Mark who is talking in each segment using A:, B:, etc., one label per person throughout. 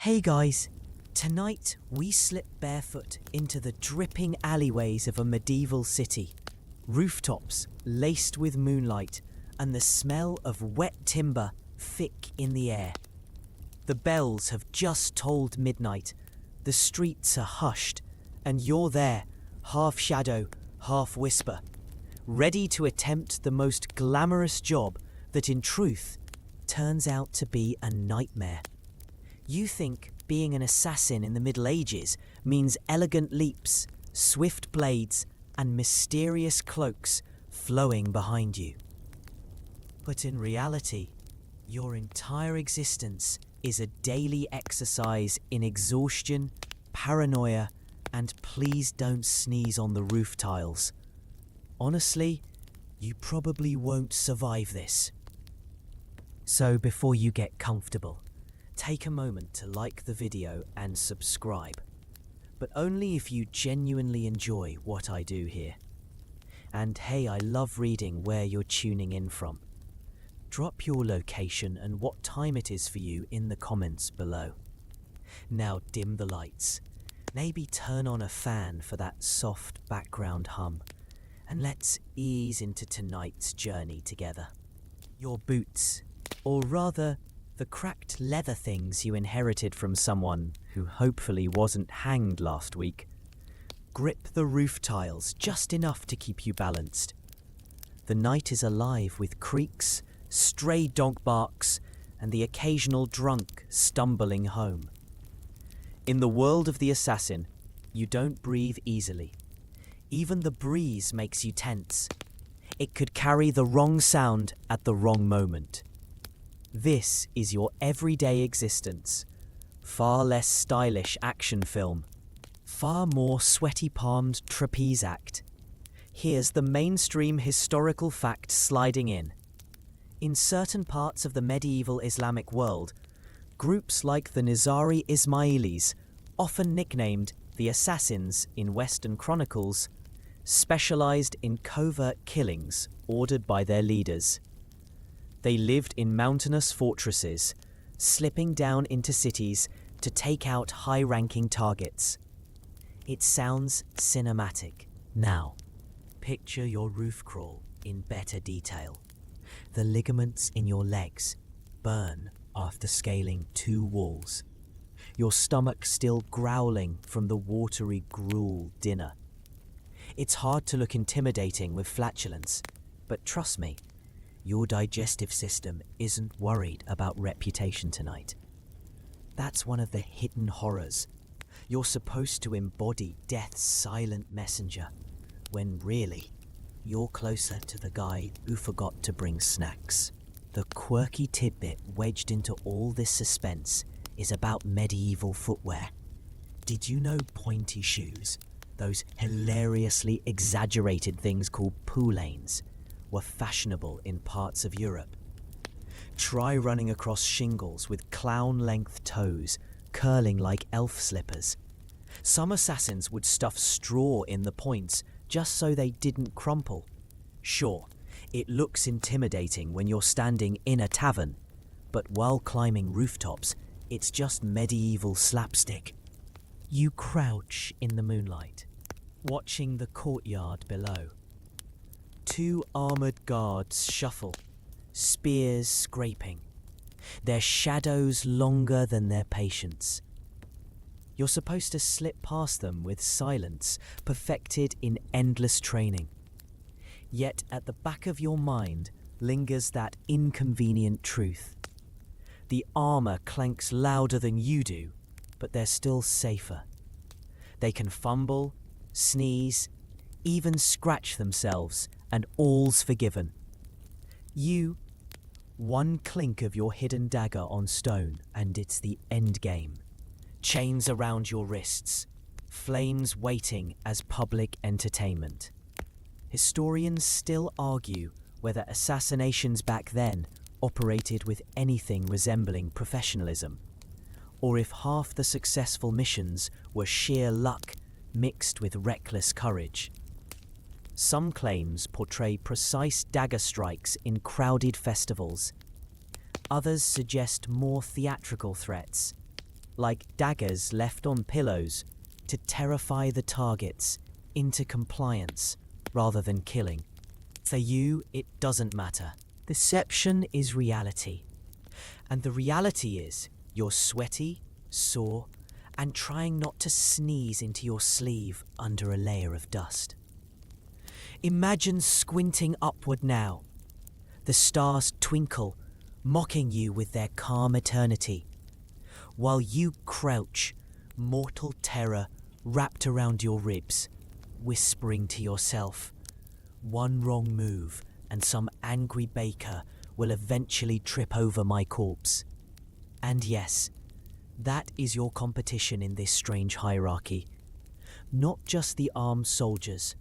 A: Hey guys, tonight we slip barefoot into the dripping alleyways of a medieval city. Rooftops laced with moonlight and the smell of wet timber thick in the air. The bells have just tolled midnight, the streets are hushed, and you're there, half shadow, half whisper, ready to attempt the most glamorous job that in truth turns out to be a nightmare. You think being an assassin in the Middle Ages means elegant leaps, swift blades, and mysterious cloaks flowing behind you. But in reality, your entire existence is a daily exercise in exhaustion, paranoia, and please don't sneeze on the roof tiles. Honestly, you probably won't survive this. So before you get comfortable, take a moment to like the video and subscribe, but only if you genuinely enjoy what I do here. And hey, I love reading where you're tuning in from. Drop your location and what time it is for you in the comments below. Now dim the lights, maybe turn on a fan for that soft background hum, and let's ease into tonight's journey together. Your boots, or rather, the cracked leather things you inherited from someone who hopefully wasn't hanged last week, grip the roof tiles just enough to keep you balanced. The night is alive with creaks, stray dog barks, and the occasional drunk stumbling home. In the world of the assassin, you don't breathe easily. Even the breeze makes you tense. It could carry the wrong sound at the wrong moment. This is your everyday existence. Far less stylish action film. Far more sweaty-palmed trapeze act. Here's the mainstream historical fact sliding in. In certain parts of the medieval Islamic world, groups like the Nizari Ismailis, often nicknamed the Assassins in Western chronicles, specialized in covert killings ordered by their leaders. They lived in mountainous fortresses, slipping down into cities to take out high-ranking targets. It sounds cinematic. Now, picture your roof crawl in better detail. The ligaments in your legs burn after scaling 2 walls. Your stomach still growling from the watery gruel dinner. It's hard to look intimidating with flatulence, but trust me, your digestive system isn't worried about reputation tonight. That's one of the hidden horrors. You're supposed to embody death's silent messenger, when really, you're closer to the guy who forgot to bring snacks. The quirky tidbit wedged into all this suspense is about medieval footwear. Did you know pointy shoes, those hilariously exaggerated things called poulaines, were fashionable in parts of Europe? Try running across shingles with clown-length toes, curling like elf slippers. Some assassins would stuff straw in the points just so they didn't crumple. Sure, it looks intimidating when you're standing in a tavern, but while climbing rooftops, it's just medieval slapstick. You crouch in the moonlight, watching the courtyard below. 2 armored guards shuffle, spears scraping, their shadows longer than their patience. You're supposed to slip past them with silence, perfected in endless training. Yet at the back of your mind lingers that inconvenient truth. The armor clanks louder than you do, but they're still safer. They can fumble, sneeze, even scratch themselves, and all's forgiven. You, one clink of your hidden dagger on stone, and it's the end game. Chains around your wrists, flames waiting as public entertainment. Historians still argue whether assassinations back then operated with anything resembling professionalism, or if half the successful missions were sheer luck mixed with reckless courage. Some claims portray precise dagger strikes in crowded festivals. Others suggest more theatrical threats, like daggers left on pillows, to terrify the targets into compliance rather than killing. For you, it doesn't matter. Deception is reality. And the reality is you're sweaty, sore, and trying not to sneeze into your sleeve under a layer of dust. Imagine squinting upward now. The stars twinkle, mocking you with their calm eternity, while you crouch, mortal terror wrapped around your ribs, whispering to yourself, one wrong move and some angry baker will eventually trip over my corpse. And yes, that is your competition in this strange hierarchy. Not just the armed soldiers,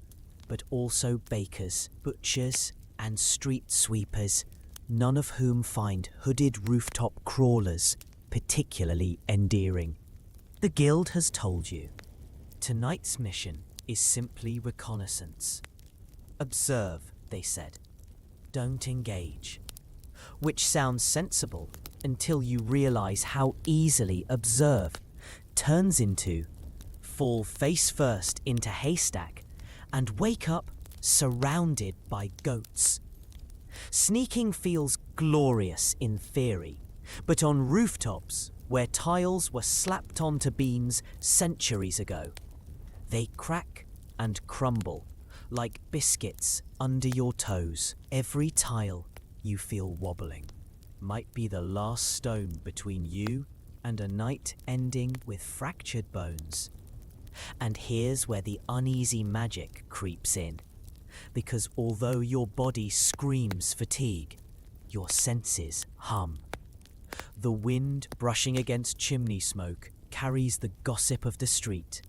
A: but also bakers, butchers, and street sweepers, none of whom find hooded rooftop crawlers particularly endearing. The guild has told you, tonight's mission is simply reconnaissance. Observe, they said. Don't engage. Which sounds sensible until you realize how easily observe turns into fall face first into haystack and wake up surrounded by goats. Sneaking feels glorious in theory, but on rooftops where tiles were slapped onto beams centuries ago, they crack and crumble like biscuits under your toes. Every tile you feel wobbling might be the last stone between you and a night ending with fractured bones. And here's where the uneasy magic creeps in, because although your body screams fatigue, your senses hum. The wind brushing against chimney smoke carries the gossip of the street.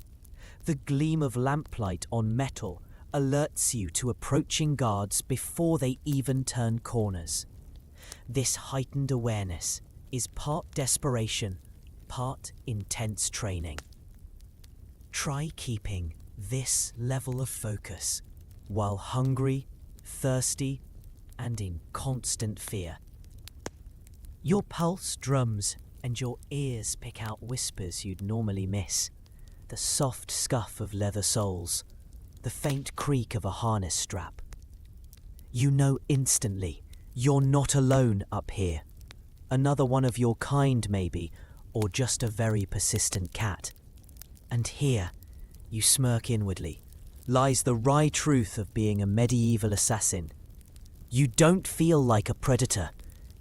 A: The gleam of lamplight on metal alerts you to approaching guards before they even turn corners. This heightened awareness is part desperation, part intense training. Try keeping this level of focus while hungry, thirsty, and in constant fear. Your pulse drums and your ears pick out whispers you'd normally miss. The soft scuff of leather soles, the faint creak of a harness strap. You know instantly you're not alone up here. Another one of your kind maybe, or just a very persistent cat. And here, you smirk inwardly, lies the wry truth of being a medieval assassin. You don't feel like a predator.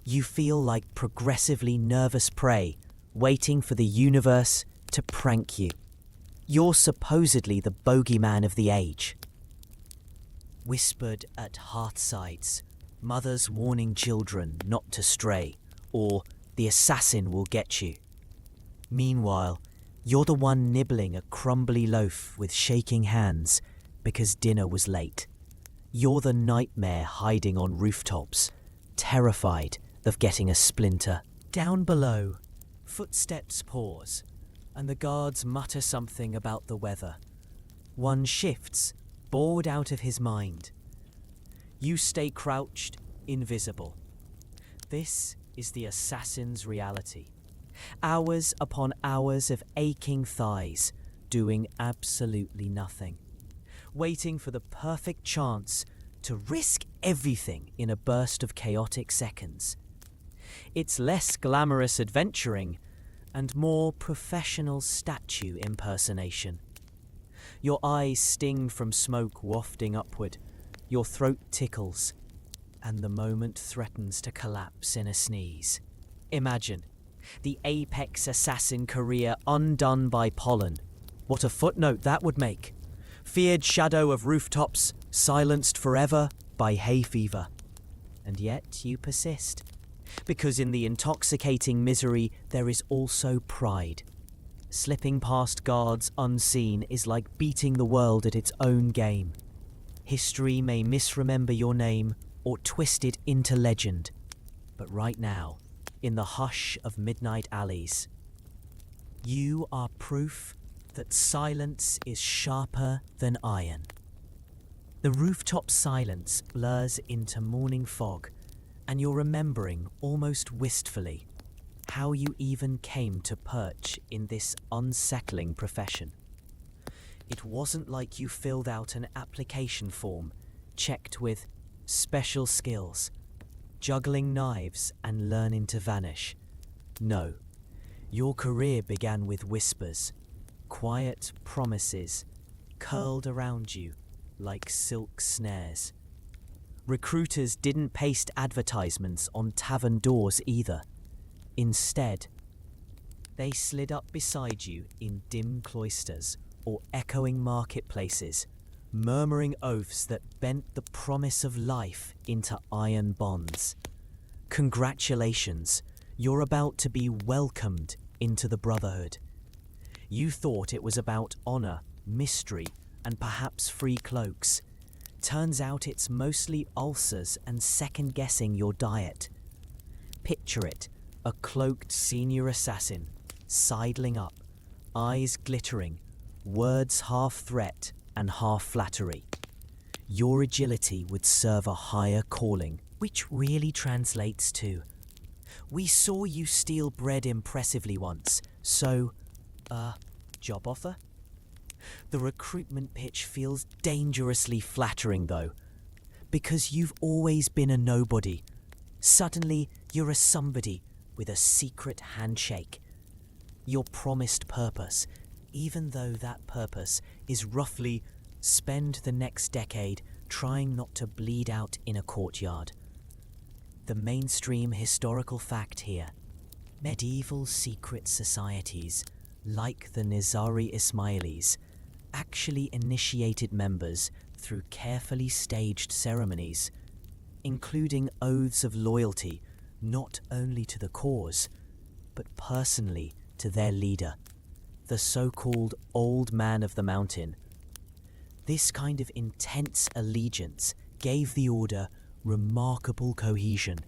A: You feel like progressively nervous prey, waiting for the universe to prank you. You're supposedly the bogeyman of the age. Whispered at hearthsides, mothers warning children not to stray, or the assassin will get you. Meanwhile, you're the one nibbling a crumbly loaf with shaking hands because dinner was late. You're the nightmare hiding on rooftops, terrified of getting a splinter. Down below, footsteps pause, and the guards mutter something about the weather. One shifts, bored out of his mind. You stay crouched, invisible. This is the assassin's reality. Hours upon hours of aching thighs, doing absolutely nothing. Waiting for the perfect chance to risk everything in a burst of chaotic seconds. It's less glamorous adventuring and more professional statue impersonation. Your eyes sting from smoke wafting upward, your throat tickles, and the moment threatens to collapse in a sneeze. Imagine the apex assassin career undone by pollen. What a footnote that would make. Feared shadow of rooftops, silenced forever by hay fever. And yet you persist, because in the intoxicating misery there is also pride. Slipping past guards unseen is like beating the world at its own game. History may misremember your name or twist it into legend, but right now, in the hush of midnight alleys, you are proof that silence is sharper than iron. The rooftop silence blurs into morning fog, and you're remembering almost wistfully how you even came to perch in this unsettling profession. It wasn't like you filled out an application form checked with special skills, juggling knives and learning to vanish. No, your career began with whispers, quiet promises curled around you like silk snares. Recruiters didn't paste advertisements on tavern doors either. Instead, they slid up beside you in dim cloisters or echoing marketplaces, murmuring oaths that bent the promise of life into iron bonds. Congratulations, you're about to be welcomed into the Brotherhood. You thought it was about honor, mystery, and perhaps free cloaks. Turns out it's mostly ulcers and second-guessing your diet. Picture it, a cloaked senior assassin, sidling up, eyes glittering, words half threat and half flattery. Your agility would serve a higher calling, which really translates to, "We saw you steal bread impressively once, so, job offer?" The recruitment pitch feels dangerously flattering though, because you've always been a nobody. Suddenly, you're a somebody with a secret handshake. Your promised purpose, even though that purpose is roughly spend the next decade trying not to bleed out in a courtyard. The mainstream historical fact here: medieval secret societies, like the Nizari Ismailis, actually initiated members through carefully staged ceremonies, including oaths of loyalty not only to the cause, but personally to their leader, the so-called Old Man of the Mountain. This kind of intense allegiance gave the order remarkable cohesion,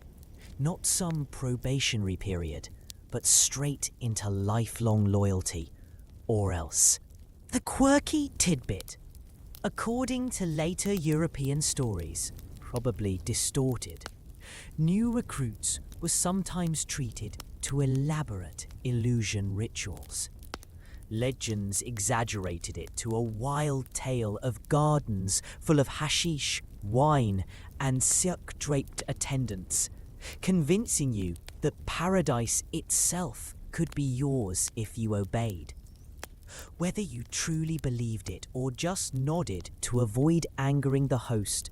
A: not some probationary period, but straight into lifelong loyalty, or else. The quirky tidbit. According to later European stories, probably distorted, new recruits were sometimes treated to elaborate illusion rituals. Legends exaggerated it to a wild tale of gardens full of hashish, wine, and silk-draped attendants, convincing you that paradise itself could be yours if you obeyed. Whether you truly believed it or just nodded to avoid angering the host,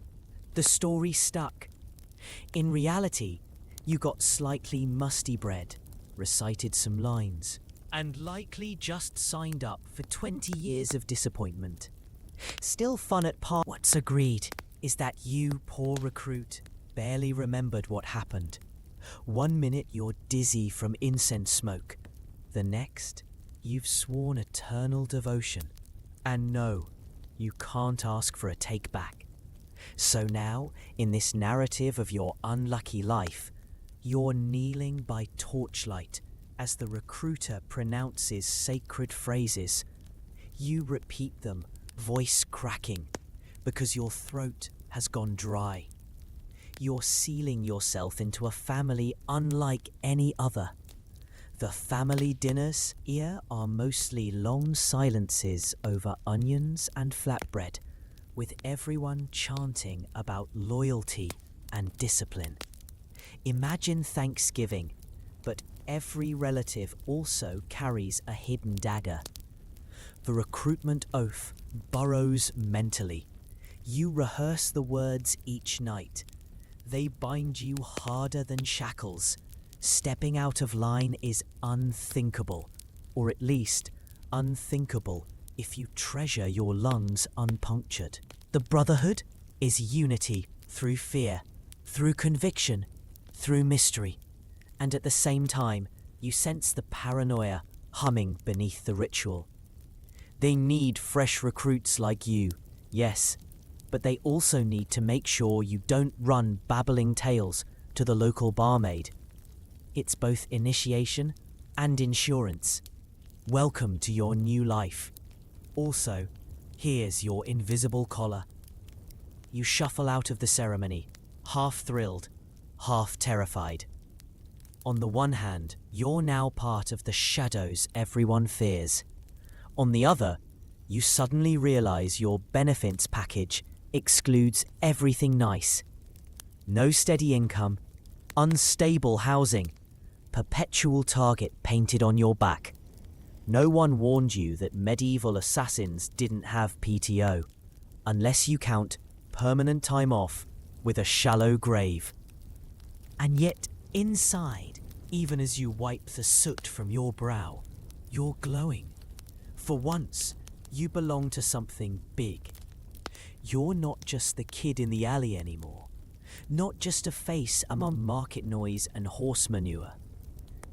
A: the story stuck. In reality, you got slightly musty bread, recited some lines, and likely just signed up for 20 years of disappointment. Still fun at part. What's agreed is that you, poor recruit, barely remembered what happened. One minute you're dizzy from incense smoke, the next you've sworn eternal devotion. And no, you can't ask for a take-back. So now, in this narrative of your unlucky life, you're kneeling by torchlight as the recruiter pronounces sacred phrases. You repeat them, voice cracking, because your throat has gone dry. You're sealing yourself into a family unlike any other. The family dinners here are mostly long silences over onions and flatbread, with everyone chanting about loyalty and discipline. Imagine Thanksgiving, but every relative also carries a hidden dagger. The recruitment oath burrows mentally. You rehearse the words each night. They bind you harder than shackles. Stepping out of line is unthinkable, or at least unthinkable if you treasure your lungs unpunctured. The Brotherhood is unity through fear, through conviction, through mystery, and at the same time, you sense the paranoia humming beneath the ritual. They need fresh recruits like you, yes, but they also need to make sure you don't run babbling tales to the local barmaid. It's both initiation and insurance. Welcome to your new life. Also, here's your invisible collar. You shuffle out of the ceremony, half thrilled, half terrified. On the one hand, you're now part of the shadows everyone fears. On the other, you suddenly realize your benefits package excludes everything nice. No steady income, unstable housing, perpetual target painted on your back. No one warned you that medieval assassins didn't have PTO, unless you count permanent time off with a shallow grave. And yet, inside, even as you wipe the soot from your brow, you're glowing. For once, you belong to something big. You're not just the kid in the alley anymore, not just a face among market noise and horse manure.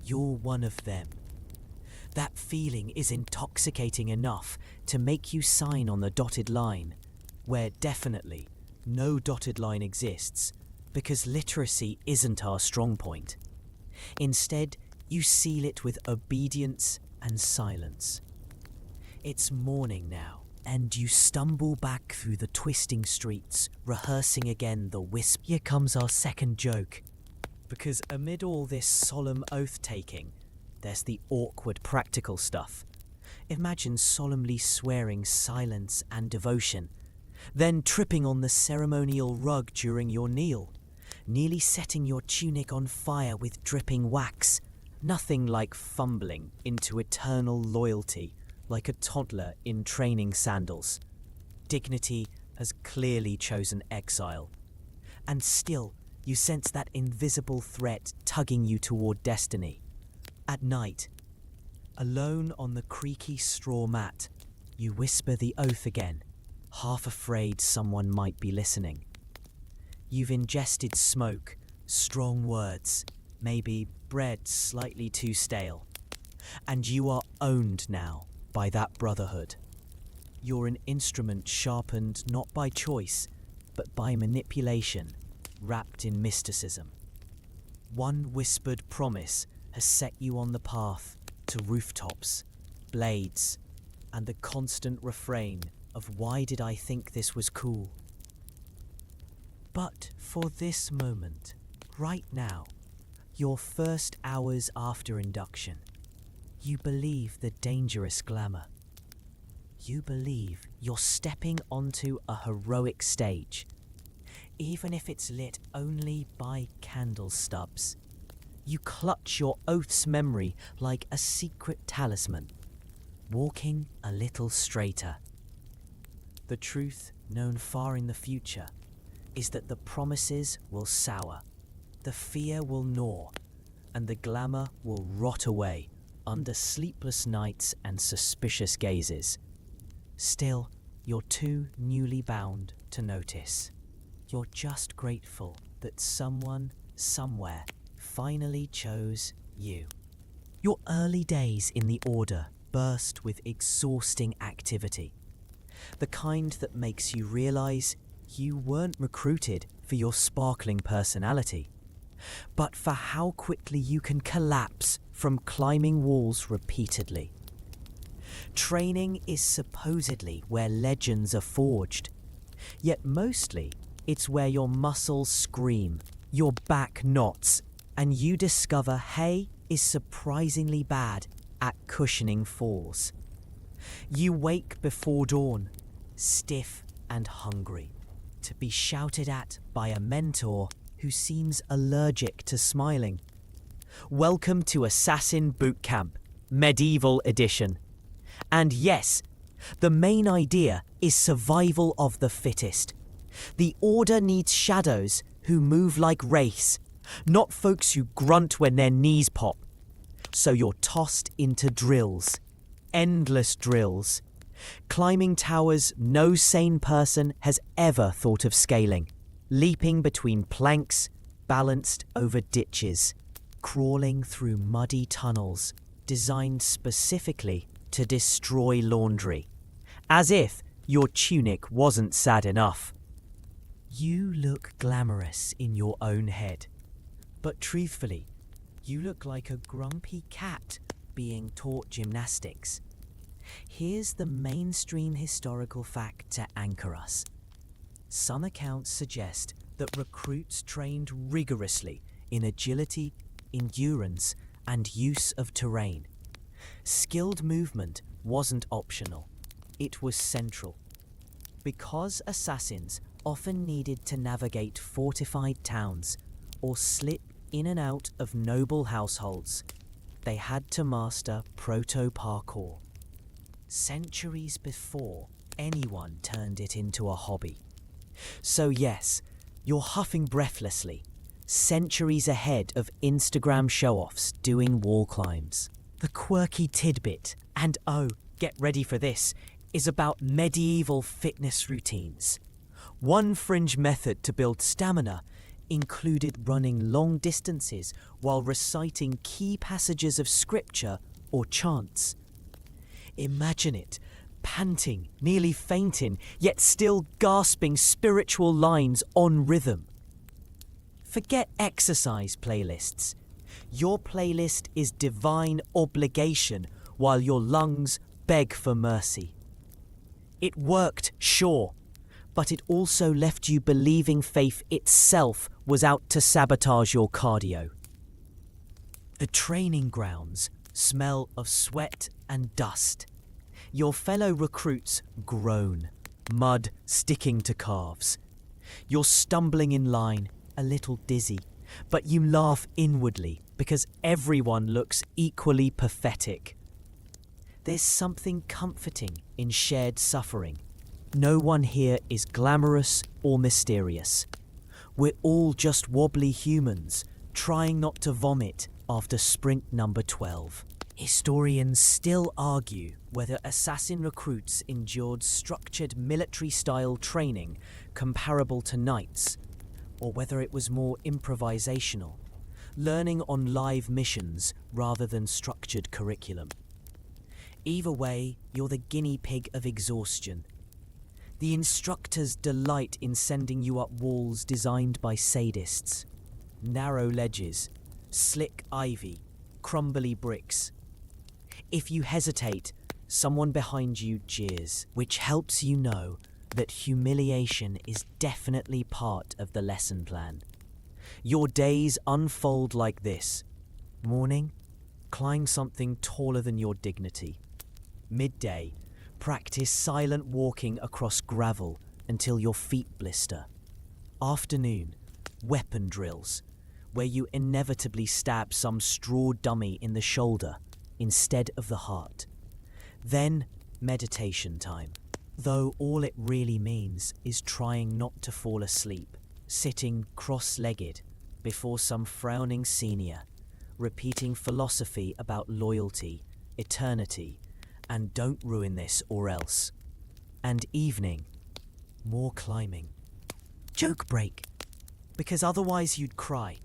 A: You're one of them. That feeling is intoxicating enough to make you sign on the dotted line, where definitely no dotted line exists, because literacy isn't our strong point. Instead, you seal it with obedience and silence. It's morning now, and you stumble back through the twisting streets, rehearsing again the wisp. Here comes our second joke, because amid all this solemn oath-taking, there's the awkward practical stuff. Imagine solemnly swearing silence and devotion, then tripping on the ceremonial rug during your kneel, nearly setting your tunic on fire with dripping wax. Nothing like fumbling into eternal loyalty like a toddler in training sandals. Dignity has clearly chosen exile. And still, you sense that invisible threat tugging you toward destiny. At night, alone on the creaky straw mat, you whisper the oath again, half afraid someone might be listening. You've ingested smoke, strong words, maybe bread slightly too stale. And you are owned now by that brotherhood. You're an instrument sharpened not by choice, but by manipulation, wrapped in mysticism. One whispered promise has set you on the path to rooftops, blades, and the constant refrain of "Why did I think this was cool?" But for this moment, right now, your first hours after induction, you believe the dangerous glamour. You believe you're stepping onto a heroic stage, even if it's lit only by candle stubs. You clutch your oath's memory like a secret talisman, walking a little straighter. The truth, known far in the future, is that the promises will sour, the fear will gnaw, and the glamour will rot away under sleepless nights and suspicious gazes. Still, you're too newly bound to notice. You're just grateful that someone, somewhere, finally chose you. Your early days in the Order burst with exhausting activity, the kind that makes you realize you weren't recruited for your sparkling personality, but for how quickly you can collapse from climbing walls repeatedly. Training is supposedly where legends are forged, yet mostly it's where your muscles scream, your back knots, and you discover hay is surprisingly bad at cushioning falls. You wake before dawn, stiff and hungry, to be shouted at by a mentor who seems allergic to smiling. Welcome to Assassin Boot Camp, Medieval Edition. And yes, the main idea is survival of the fittest. The Order needs shadows who move like wraiths, not folks who grunt when their knees pop. So you're tossed into drills, endless drills, climbing towers no sane person has ever thought of scaling, leaping between planks, balanced over ditches, crawling through muddy tunnels designed specifically to destroy laundry, as if your tunic wasn't sad enough. You look glamorous in your own head, but truthfully, you look like a grumpy cat being taught gymnastics. Here's the mainstream historical fact to anchor us. Some accounts suggest that recruits trained rigorously in agility, endurance, and use of terrain. Skilled movement wasn't optional, it was central. Because assassins often needed to navigate fortified towns or slip in and out of noble households, they had to master proto-parkour. Centuries before anyone turned it into a hobby. So yes, you're huffing breathlessly, centuries ahead of Instagram show-offs doing wall climbs. The quirky tidbit, and oh, get ready for this, is about medieval fitness routines. One fringe method to build stamina included running long distances while reciting key passages of scripture or chants. Imagine it, panting, nearly fainting, yet still gasping spiritual lines on rhythm. Forget exercise playlists. Your playlist is divine obligation while your lungs beg for mercy. It worked, sure, but it also left you believing faith itself was out to sabotage your cardio. The training grounds smell of sweat and dust. Your fellow recruits groan, mud sticking to calves. You're stumbling in line, a little dizzy, but you laugh inwardly because everyone looks equally pathetic. There's something comforting in shared suffering. No one here is glamorous or mysterious. We're all just wobbly humans, trying not to vomit after sprint number 12. Historians still argue whether assassin recruits endured structured military-style training comparable to knights, or whether it was more improvisational, learning on live missions rather than structured curriculum. Either way, you're the guinea pig of exhaustion. The instructors delight in sending you up walls designed by sadists. Narrow ledges, slick ivy, crumbly bricks. If you hesitate, someone behind you jeers, which helps you know that humiliation is definitely part of the lesson plan. Your days unfold like this. Morning, climb something taller than your dignity. Midday, practice silent walking across gravel until your feet blister. Afternoon, weapon drills, where you inevitably stab some straw dummy in the shoulder instead of the heart. Then, meditation time, though all it really means is trying not to fall asleep, sitting cross-legged before some frowning senior, repeating philosophy about loyalty, eternity, and don't ruin this or else. And evening, more climbing. Joke break, because otherwise you'd cry.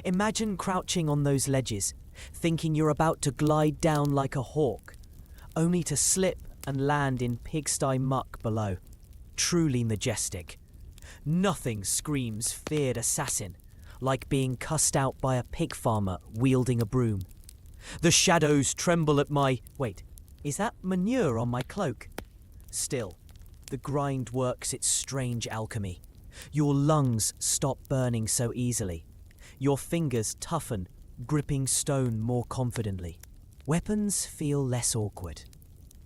A: Imagine crouching on those ledges, thinking you're about to glide down like a hawk, only to slip and land in pigsty muck below. Truly majestic. Nothing screams feared assassin like being cussed out by a pig farmer wielding a broom. The shadows tremble at my... Wait, is that manure on my cloak? Still, the grind works its strange alchemy. Your lungs stop burning so easily. Your fingers toughen, gripping stone more confidently. Weapons feel less awkward.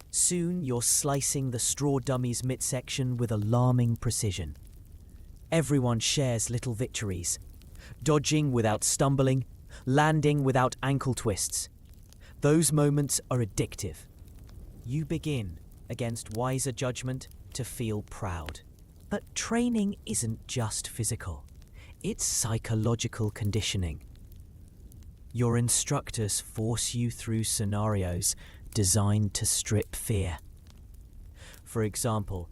A: Soon you're slicing the straw dummy's midsection with alarming precision. Everyone shares little victories. Dodging without stumbling, landing without ankle twists. Those moments are addictive. You begin, against wiser judgment, to feel proud. But training isn't just physical. It's psychological conditioning. Your instructors force you through scenarios designed to strip fear. For example,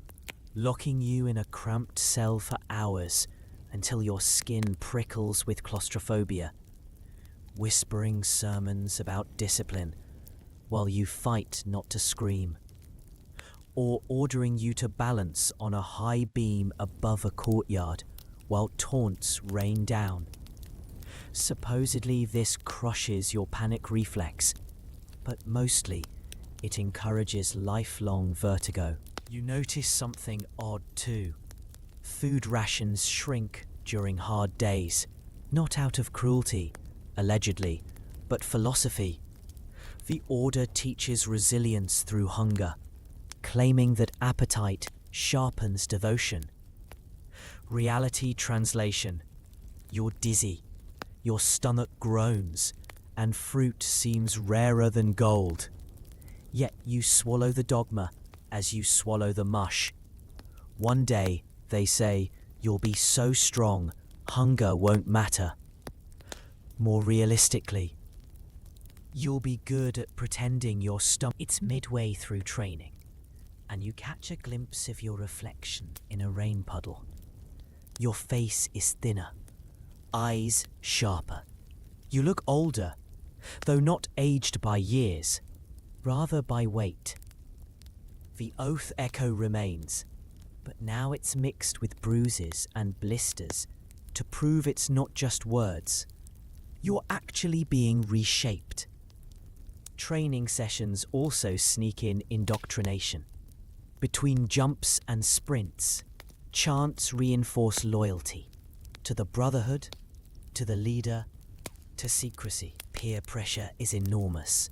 A: locking you in a cramped cell for hours until your skin prickles with claustrophobia, whispering sermons about discipline while you fight not to scream, or ordering you to balance on a high beam above a courtyard while taunts rain down. Supposedly this crushes your panic reflex, but mostly it encourages lifelong vertigo. You notice something odd too. Food rations shrink during hard days, not out of cruelty, allegedly, but philosophy. The order teaches resilience through hunger, claiming that appetite sharpens devotion. Reality translation: you're dizzy, your stomach groans, and fruit seems rarer than gold. Yet you swallow the dogma as you swallow the mush. One day, they say, you'll be so strong, hunger won't matter. More realistically, you'll be good at pretending your stomach. It's midway through training, and you catch a glimpse of your reflection in a rain puddle. Your face is thinner, eyes sharper. You look older, though not aged by years, rather by weight. The oath echo remains, but now it's mixed with bruises and blisters to prove it's not just words. You're actually being reshaped. Training sessions also sneak in indoctrination. Between jumps and sprints, chants reinforce loyalty to the brotherhood, to the leader, to secrecy. Peer pressure is enormous.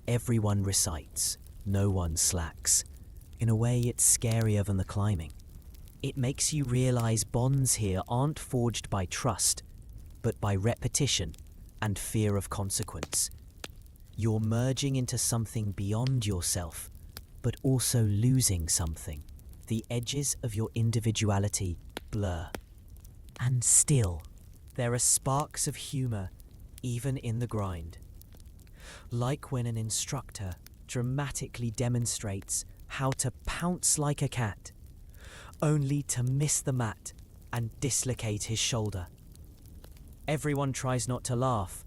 A: Everyone recites, no one slacks. In a way, it's scarier than the climbing. It makes you realize bonds here aren't forged by trust, but by repetition and fear of consequence. You're merging into something beyond yourself, but also losing something. The edges of your individuality blur. And still, there are sparks of humor even in the grind. Like when an instructor dramatically demonstrates how to pounce like a cat, only to miss the mat and dislocate his shoulder. Everyone tries not to laugh,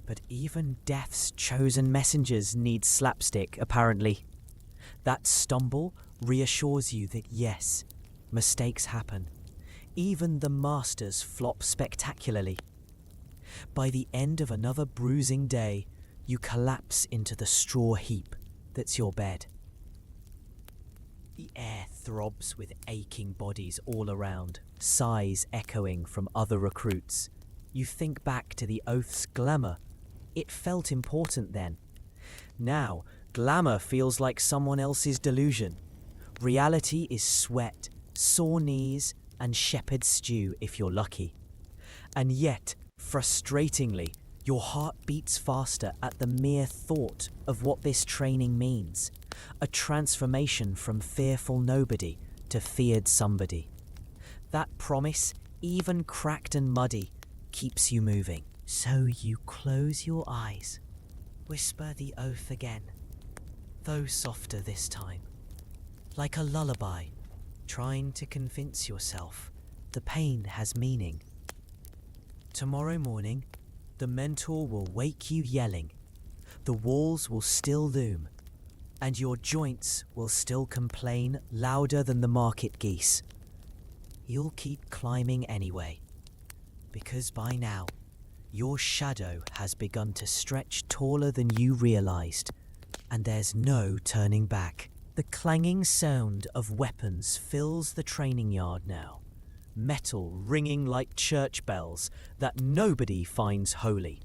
A: but even death's chosen messengers need slapstick, apparently. That stumble reassures you that yes, mistakes happen. Even the masters flop spectacularly. By the end of another bruising day, you collapse into the straw heap that's your bed. The air throbs with aching bodies all around, sighs echoing from other recruits. You think back to the oath's glamour. It felt important then. Now, glamour feels like someone else's delusion. Reality is sweat, sore knees, and shepherd's stew if you're lucky. And yet, frustratingly, your heart beats faster at the mere thought of what this training means. A transformation from fearful nobody to feared somebody. That promise, even cracked and muddy, keeps you moving. So you close your eyes, whisper the oath again, though softer this time. Like a lullaby, trying to convince yourself the pain has meaning. Tomorrow morning, the mentor will wake you yelling. The walls will still loom, and your joints will still complain louder than the market geese. You'll keep climbing anyway, because by now, your shadow has begun to stretch taller than you realized, and there's no turning back. The clanging sound of weapons fills the training yard now, metal ringing like church bells that nobody finds holy.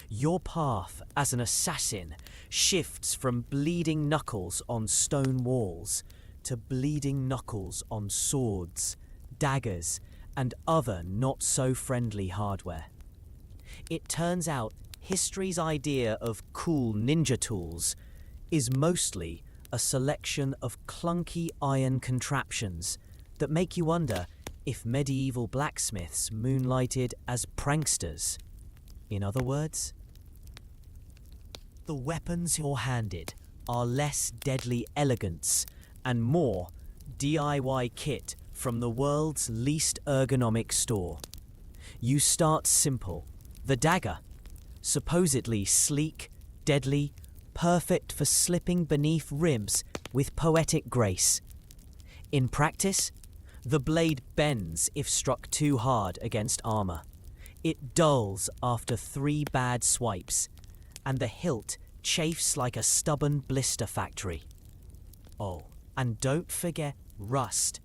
A: Your path as an assassin shifts from bleeding knuckles on stone walls to bleeding knuckles on swords, daggers, and other not-so-friendly hardware. It turns out history's idea of cool ninja tools is mostly a selection of clunky iron contraptions that make you wonder if medieval blacksmiths moonlighted as pranksters. In other words, the weapons you're handed are less deadly elegance and more DIY kit from the world's least ergonomic store. You start simple. The dagger, supposedly sleek, deadly, perfect for slipping beneath ribs with poetic grace. In practice, the blade bends if struck too hard against armor. It dulls after 3 bad swipes, and the hilt chafes like a stubborn blister factory. Oh, and don't forget rust,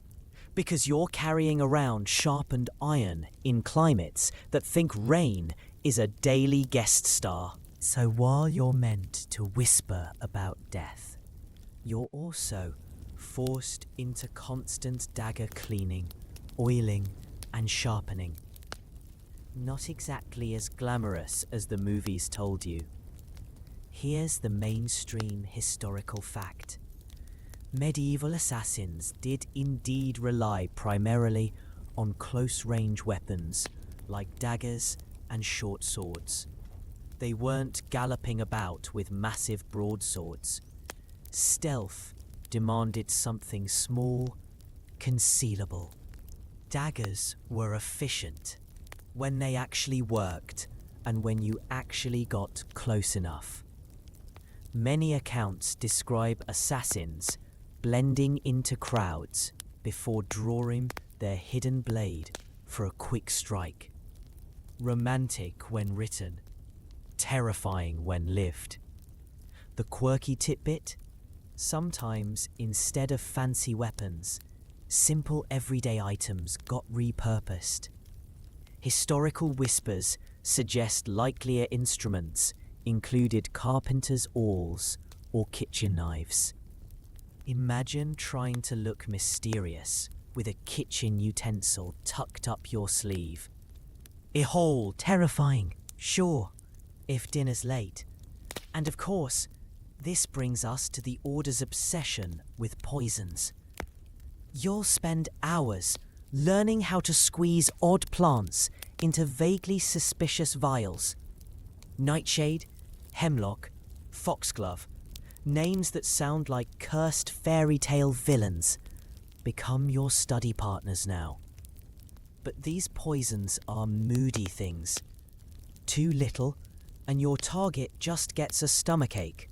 A: because you're carrying around sharpened iron in climates that think rain is a daily guest star. So while you're meant to whisper about death, you're also forced into constant dagger cleaning, oiling, and sharpening. Not exactly as glamorous as the movies told you. Here's the mainstream historical fact. Medieval assassins did indeed rely primarily on close-range weapons like daggers and short swords. They weren't galloping about with massive broadswords. Stealth demanded something small, concealable. Daggers were efficient when they actually worked and when you actually got close enough. Many accounts describe assassins blending into crowds before drawing their hidden blade for a quick strike. Romantic when written, terrifying when lived. The quirky tidbit? Sometimes, instead of fancy weapons, simple everyday items got repurposed. Historical whispers suggest likelier instruments included carpenter's awls or kitchen knives. Imagine trying to look mysterious with a kitchen utensil tucked up your sleeve. Behold, terrifying, sure, if dinner's late. And of course, this brings us to the Order's obsession with poisons. You'll spend hours learning how to squeeze odd plants into vaguely suspicious vials. Nightshade, hemlock, foxglove, names that sound like cursed fairy tale villains, become your study partners now. But these poisons are moody things. Too little, and your target just gets a stomachache.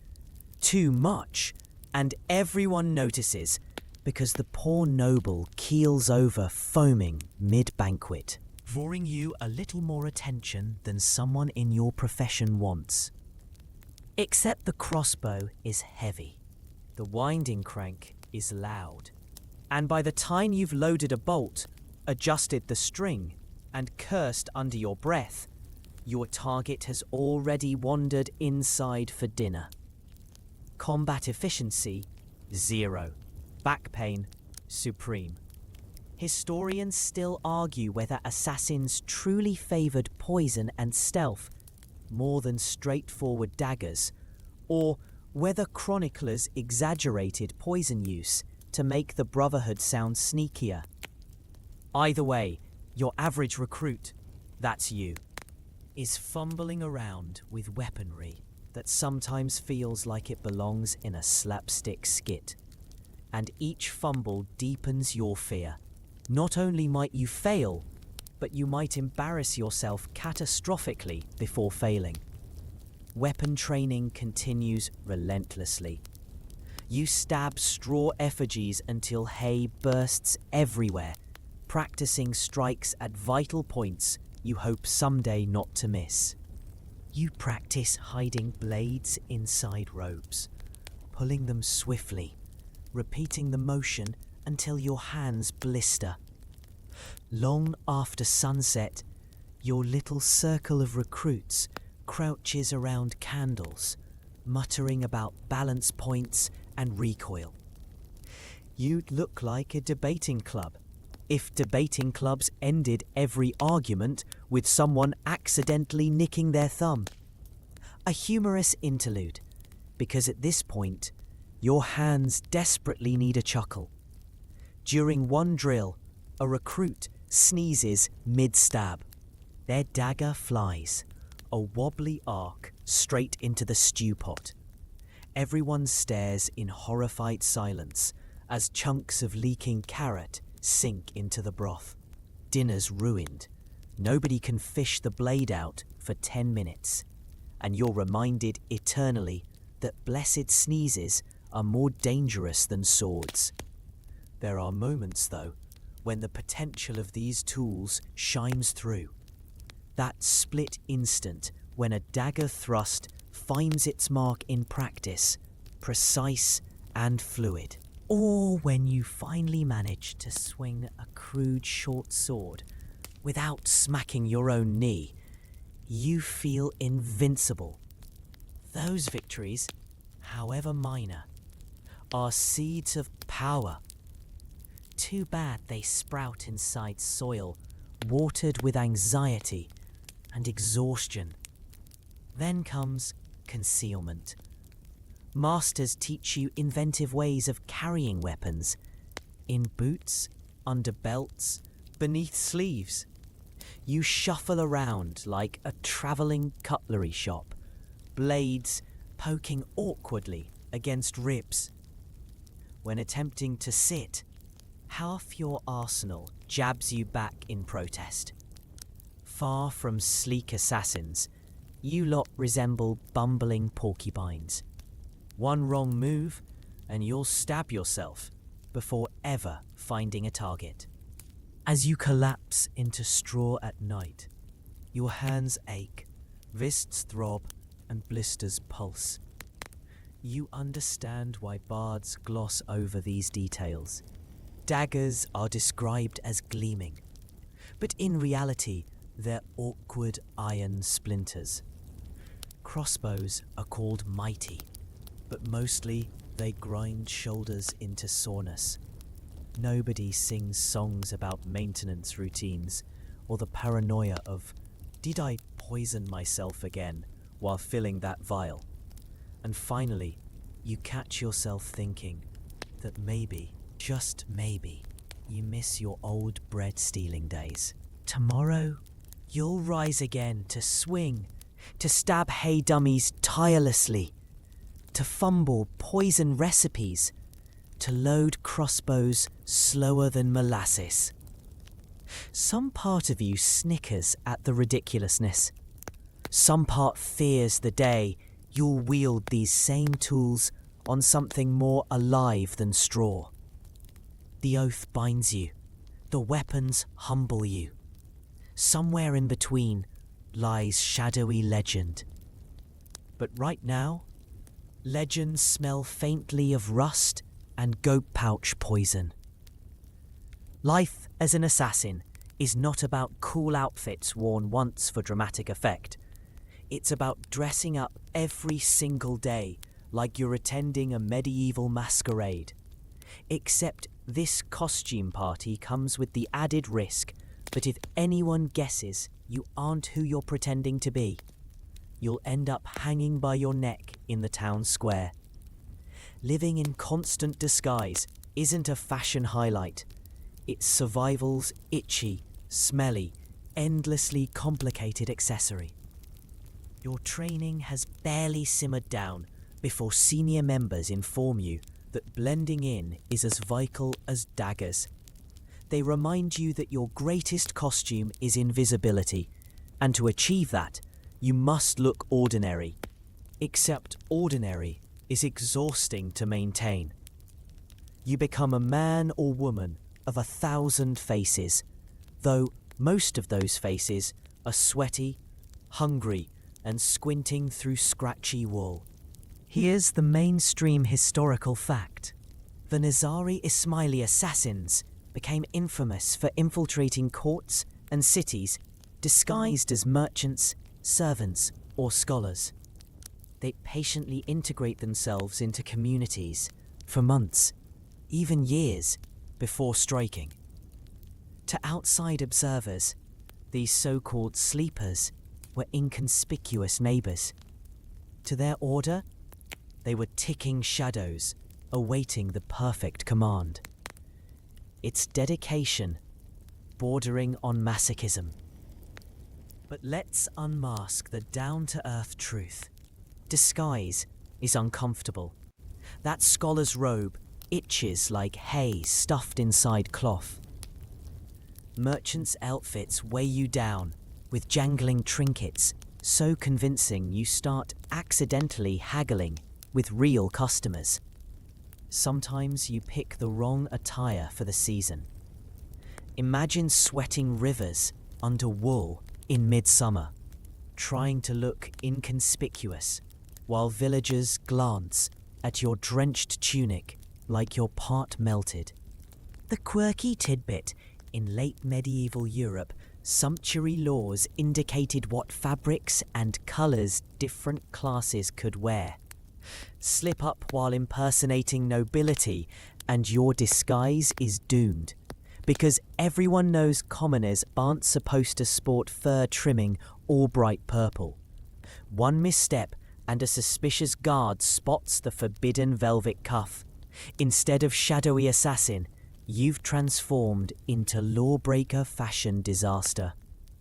A: Too much, and everyone notices, because the poor noble keels over foaming mid-banquet, drawing you a little more attention than someone in your profession wants. Except the crossbow is heavy, the winding crank is loud, and by the time you've loaded a bolt, adjusted the string, and cursed under your breath, your target has already wandered inside for dinner. Combat efficiency, 0. Back pain, supreme. Historians still argue whether assassins truly favoured poison and stealth more than straightforward daggers, or whether chroniclers exaggerated poison use to make the Brotherhood sound sneakier. Either way, your average recruit, that's you, is fumbling around with weaponry that sometimes feels like it belongs in a slapstick skit. And each fumble deepens your fear. Not only might you fail, but you might embarrass yourself catastrophically before failing. Weapon training continues relentlessly. You stab straw effigies until hay bursts everywhere, practicing strikes at vital points you hope someday not to miss. You practice hiding blades inside robes, pulling them swiftly, repeating the motion until your hands blister. Long after sunset, your little circle of recruits crouches around candles, muttering about balance points and recoil. You'd look like a debating club if debating clubs ended every argument with someone accidentally nicking their thumb. A humorous interlude, because at this point, your hands desperately need a chuckle. During one drill, a recruit sneezes mid-stab. Their dagger flies, a wobbly arc straight into the stew pot. Everyone stares in horrified silence as chunks of leaking carrot sink into the broth. Dinner's ruined. Nobody can fish the blade out for 10 minutes. And you're reminded eternally that blessed sneezes are more dangerous than swords. There are moments, though, when the potential of these tools shines through. That split instant when a dagger thrust finds its mark in practice, precise and fluid. Or when you finally manage to swing a crude short sword without smacking your own knee. you feel invincible. Those victories, however minor, are seeds of power. Too bad they sprout inside soil watered with anxiety and exhaustion. Then comes concealment. Masters teach you inventive ways of carrying weapons, in boots, under belts, beneath sleeves. You shuffle around like a travelling cutlery shop, blades poking awkwardly against ribs. When attempting to sit, half your arsenal jabs you back in protest. Far from sleek assassins, you lot resemble bumbling porcupines. One wrong move, and you'll stab yourself before ever finding a target. As you collapse into straw at night, your hands ache, wrists throb, and blisters pulse. You understand why bards gloss over these details. Daggers are described as gleaming, but in reality, they're awkward iron splinters. Crossbows are called mighty, but mostly they grind shoulders into soreness. Nobody sings songs about maintenance routines or the paranoia of, did I poison myself again while filling that vial? And finally, you catch yourself thinking that maybe, just maybe, you miss your old bread stealing days. Tomorrow, you'll rise again to swing, to stab hay dummies tirelessly, to fumble poison recipes, to load crossbows slower than molasses. Some part of you snickers at the ridiculousness. Some part fears the day you'll wield these same tools on something more alive than straw. The oath binds you. The weapons humble you. Somewhere in between lies shadowy legend. But right now, legends smell faintly of rust and goat pouch poison. Life as an assassin is not about cool outfits worn once for dramatic effect. It's about dressing up every single day like you're attending a medieval masquerade. Except this costume party comes with the added risk that if anyone guesses you aren't who you're pretending to be, you'll end up hanging by your neck in the town square. Living in constant disguise isn't a fashion highlight. It's survival's itchy, smelly, endlessly complicated accessory. Your training has barely simmered down before senior members inform you that blending in is as vital as daggers. They remind you that your greatest costume is invisibility, and to achieve that, you must look ordinary. Except ordinary is exhausting to maintain. You become a man or woman of 1,000 faces, though most of those faces are sweaty, hungry, and squinting through scratchy wool. Here's the mainstream historical fact. The Nizari Ismaili assassins became infamous for infiltrating courts and cities disguised as merchants, servants, or scholars. They patiently integrate themselves into communities for months, even years, before striking. To outside observers, these so-called sleepers were inconspicuous neighbours. To their order, they were ticking shadows, awaiting the perfect command. It's dedication, bordering on masochism. But let's unmask the down-to-earth truth. Disguise is uncomfortable. That scholar's robe itches like hay stuffed inside cloth. Merchants' outfits weigh you down with jangling trinkets, so convincing you start accidentally haggling with real customers. Sometimes you pick the wrong attire for the season. Imagine sweating rivers under wool in midsummer, trying to look inconspicuous, while villagers glance at your drenched tunic like you're part melted. The quirky tidbit in late medieval Europe Sumptuary laws indicated what fabrics and colours different classes could wear. Slip up while impersonating nobility, and your disguise is doomed. Because everyone knows commoners aren't supposed to sport fur trimming or bright purple. One misstep and a suspicious guard spots the forbidden velvet cuff. Instead of shadowy assassin, you've transformed into lawbreaker fashion disaster.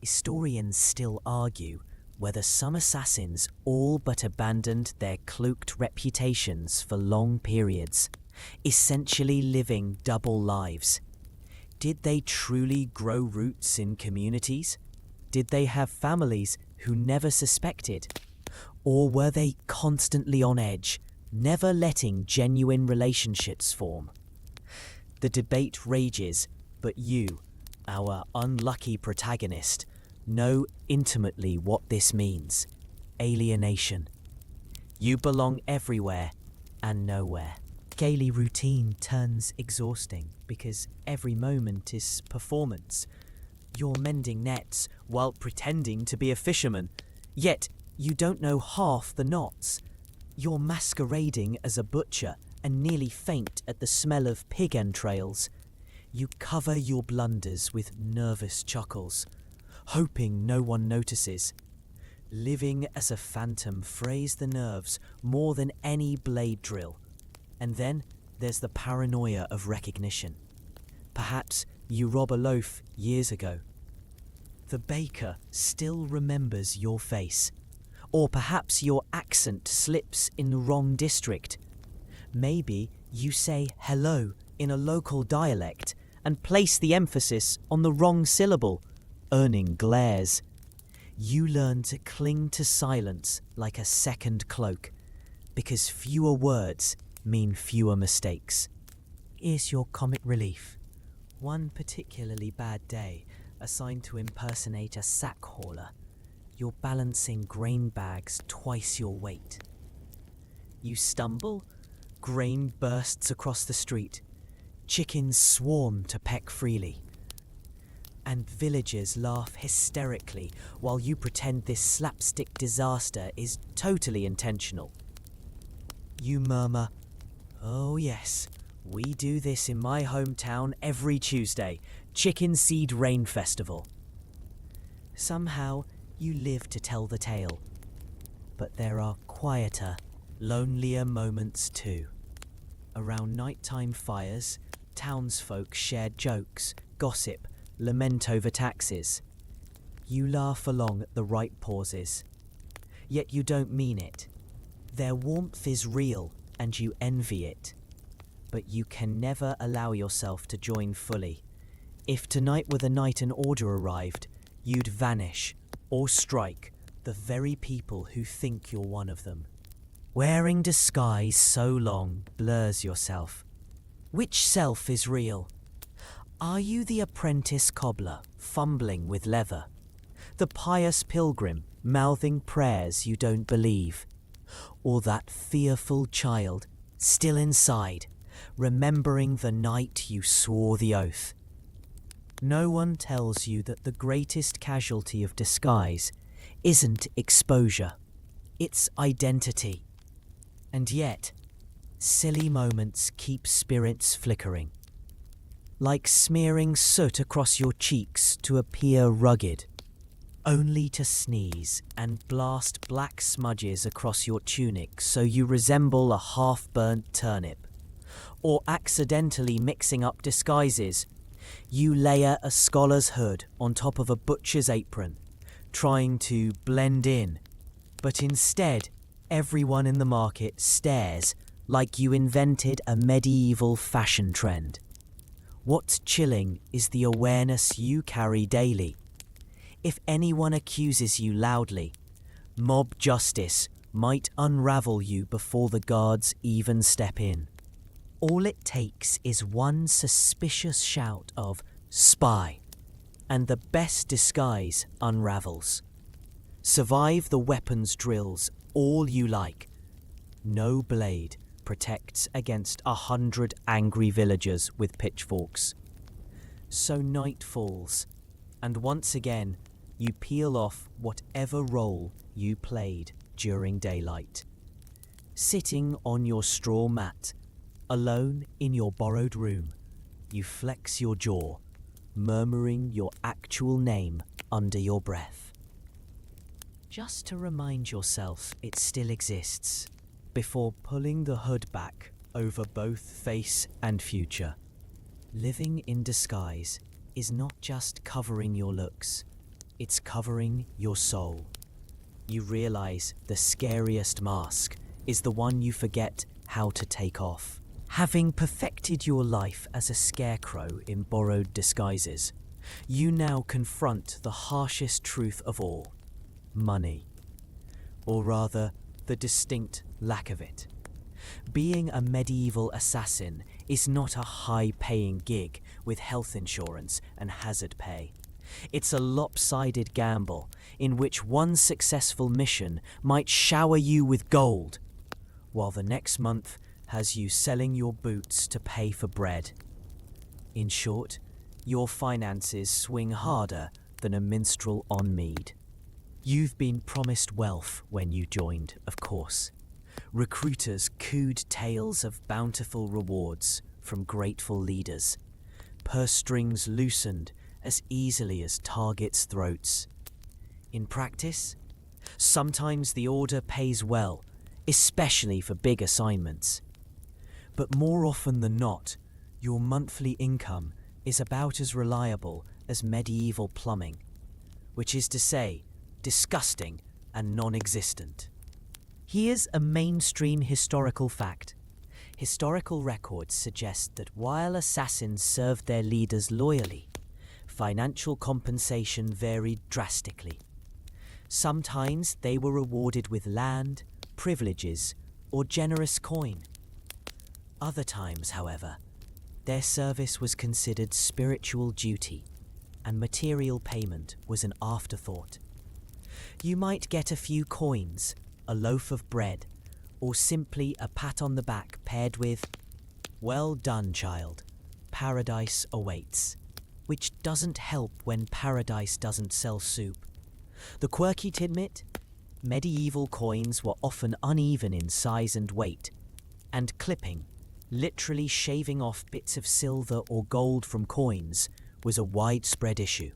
A: Historians still argue whether some assassins all but abandoned their cloaked reputations for long periods, essentially living double lives. Did they truly grow roots in communities? Did they have families who never suspected? Or were they constantly on edge, never letting genuine relationships form? The debate rages, but you, our unlucky protagonist, know intimately what this means. Alienation. You belong everywhere and nowhere. Daily routine turns exhausting because every moment is performance. You're mending nets while pretending to be a fisherman, yet you don't know half the knots. You're masquerading as a butcher and nearly faint at the smell of pig entrails. You cover your blunders with nervous chuckles, hoping no one notices. Living as a phantom frays the nerves more than any blade drill. And then there's the paranoia of recognition. Perhaps you robbed a loaf years ago. The baker still remembers your face. Or perhaps your accent slips in the wrong district. Maybe you say hello in a local dialect and place the emphasis on the wrong syllable, earning glares. You learn to cling to silence like a second cloak, because fewer words mean fewer mistakes. Here's your comic relief. One particularly bad day assigned to impersonate a sack hauler. You're balancing grain bags twice your weight. You stumble, grain bursts across the street, chickens swarm to peck freely, and villagers laugh hysterically while you pretend this slapstick disaster is totally intentional. You murmur, "Oh yes, we do this in my hometown every Tuesday, Chicken Seed Rain Festival." Somehow, you live to tell the tale. But there are quieter, lonelier moments too. Around nighttime fires, townsfolk share jokes, gossip, lament over taxes. You laugh along at the right pauses. Yet you don't mean it. Their warmth is real and you envy it. But you can never allow yourself to join fully. If tonight were the night an order arrived, you'd vanish or strike the very people who think you're one of them. Wearing disguise so long blurs yourself. Which self is real? Are you the apprentice cobbler fumbling with leather? The pious pilgrim mouthing prayers you don't believe? Or that fearful child still inside, remembering the night you swore the oath? No one tells you that the greatest casualty of disguise isn't exposure, it's identity. And yet, silly moments keep spirits flickering. Like smearing soot across your cheeks to appear rugged, only to sneeze and blast black smudges across your tunic so you resemble a half-burnt turnip. Or accidentally mixing up disguises, you layer a scholar's hood on top of a butcher's apron, trying to blend in, but instead everyone in the market stares like you invented a medieval fashion trend. What's chilling is the awareness you carry daily. If anyone accuses you loudly, mob justice might unravel you before the guards even step in. All it takes is one suspicious shout of "spy," and the best disguise unravels. Survive the weapons drills all you like. No blade protects against 100 angry villagers with pitchforks. So night falls, and once again, you peel off whatever role you played during daylight. Sitting on your straw mat, alone in your borrowed room, you flex your jaw, murmuring your actual name under your breath. Just to remind yourself it still exists, before pulling the hood back over both face and future. Living in disguise is not just covering your looks, it's covering your soul. You realize the scariest mask is the one you forget how to take off. Having perfected your life as a scarecrow in borrowed disguises, you now confront the harshest truth of all: money. Or rather, the distinct lack of it. Being a medieval assassin is not a high-paying gig with health insurance and hazard pay. It's a lopsided gamble in which one successful mission might shower you with gold, while the next month has you selling your boots to pay for bread. In short, your finances swing harder than a minstrel on mead. You've been promised wealth when you joined, of course. Recruiters cooed tales of bountiful rewards from grateful leaders. Purse strings loosened as easily as targets' throats. In practice, sometimes the order pays well, especially for big assignments. But more often than not, your monthly income is about as reliable as medieval plumbing, which is to say, disgusting and non-existent. Here's a mainstream historical fact. Historical records suggest that while assassins served their leaders loyally, financial compensation varied drastically. Sometimes they were rewarded with land, privileges, or generous coin. Other times, however, their service was considered spiritual duty, and material payment was an afterthought. You might get a few coins, a loaf of bread, or simply a pat on the back paired with, "Well done, child. Paradise awaits," which doesn't help when paradise doesn't sell soup. The quirky tidbit? Medieval coins were often uneven in size and weight, and clipping, literally shaving off bits of silver or gold from coins, was a widespread issue.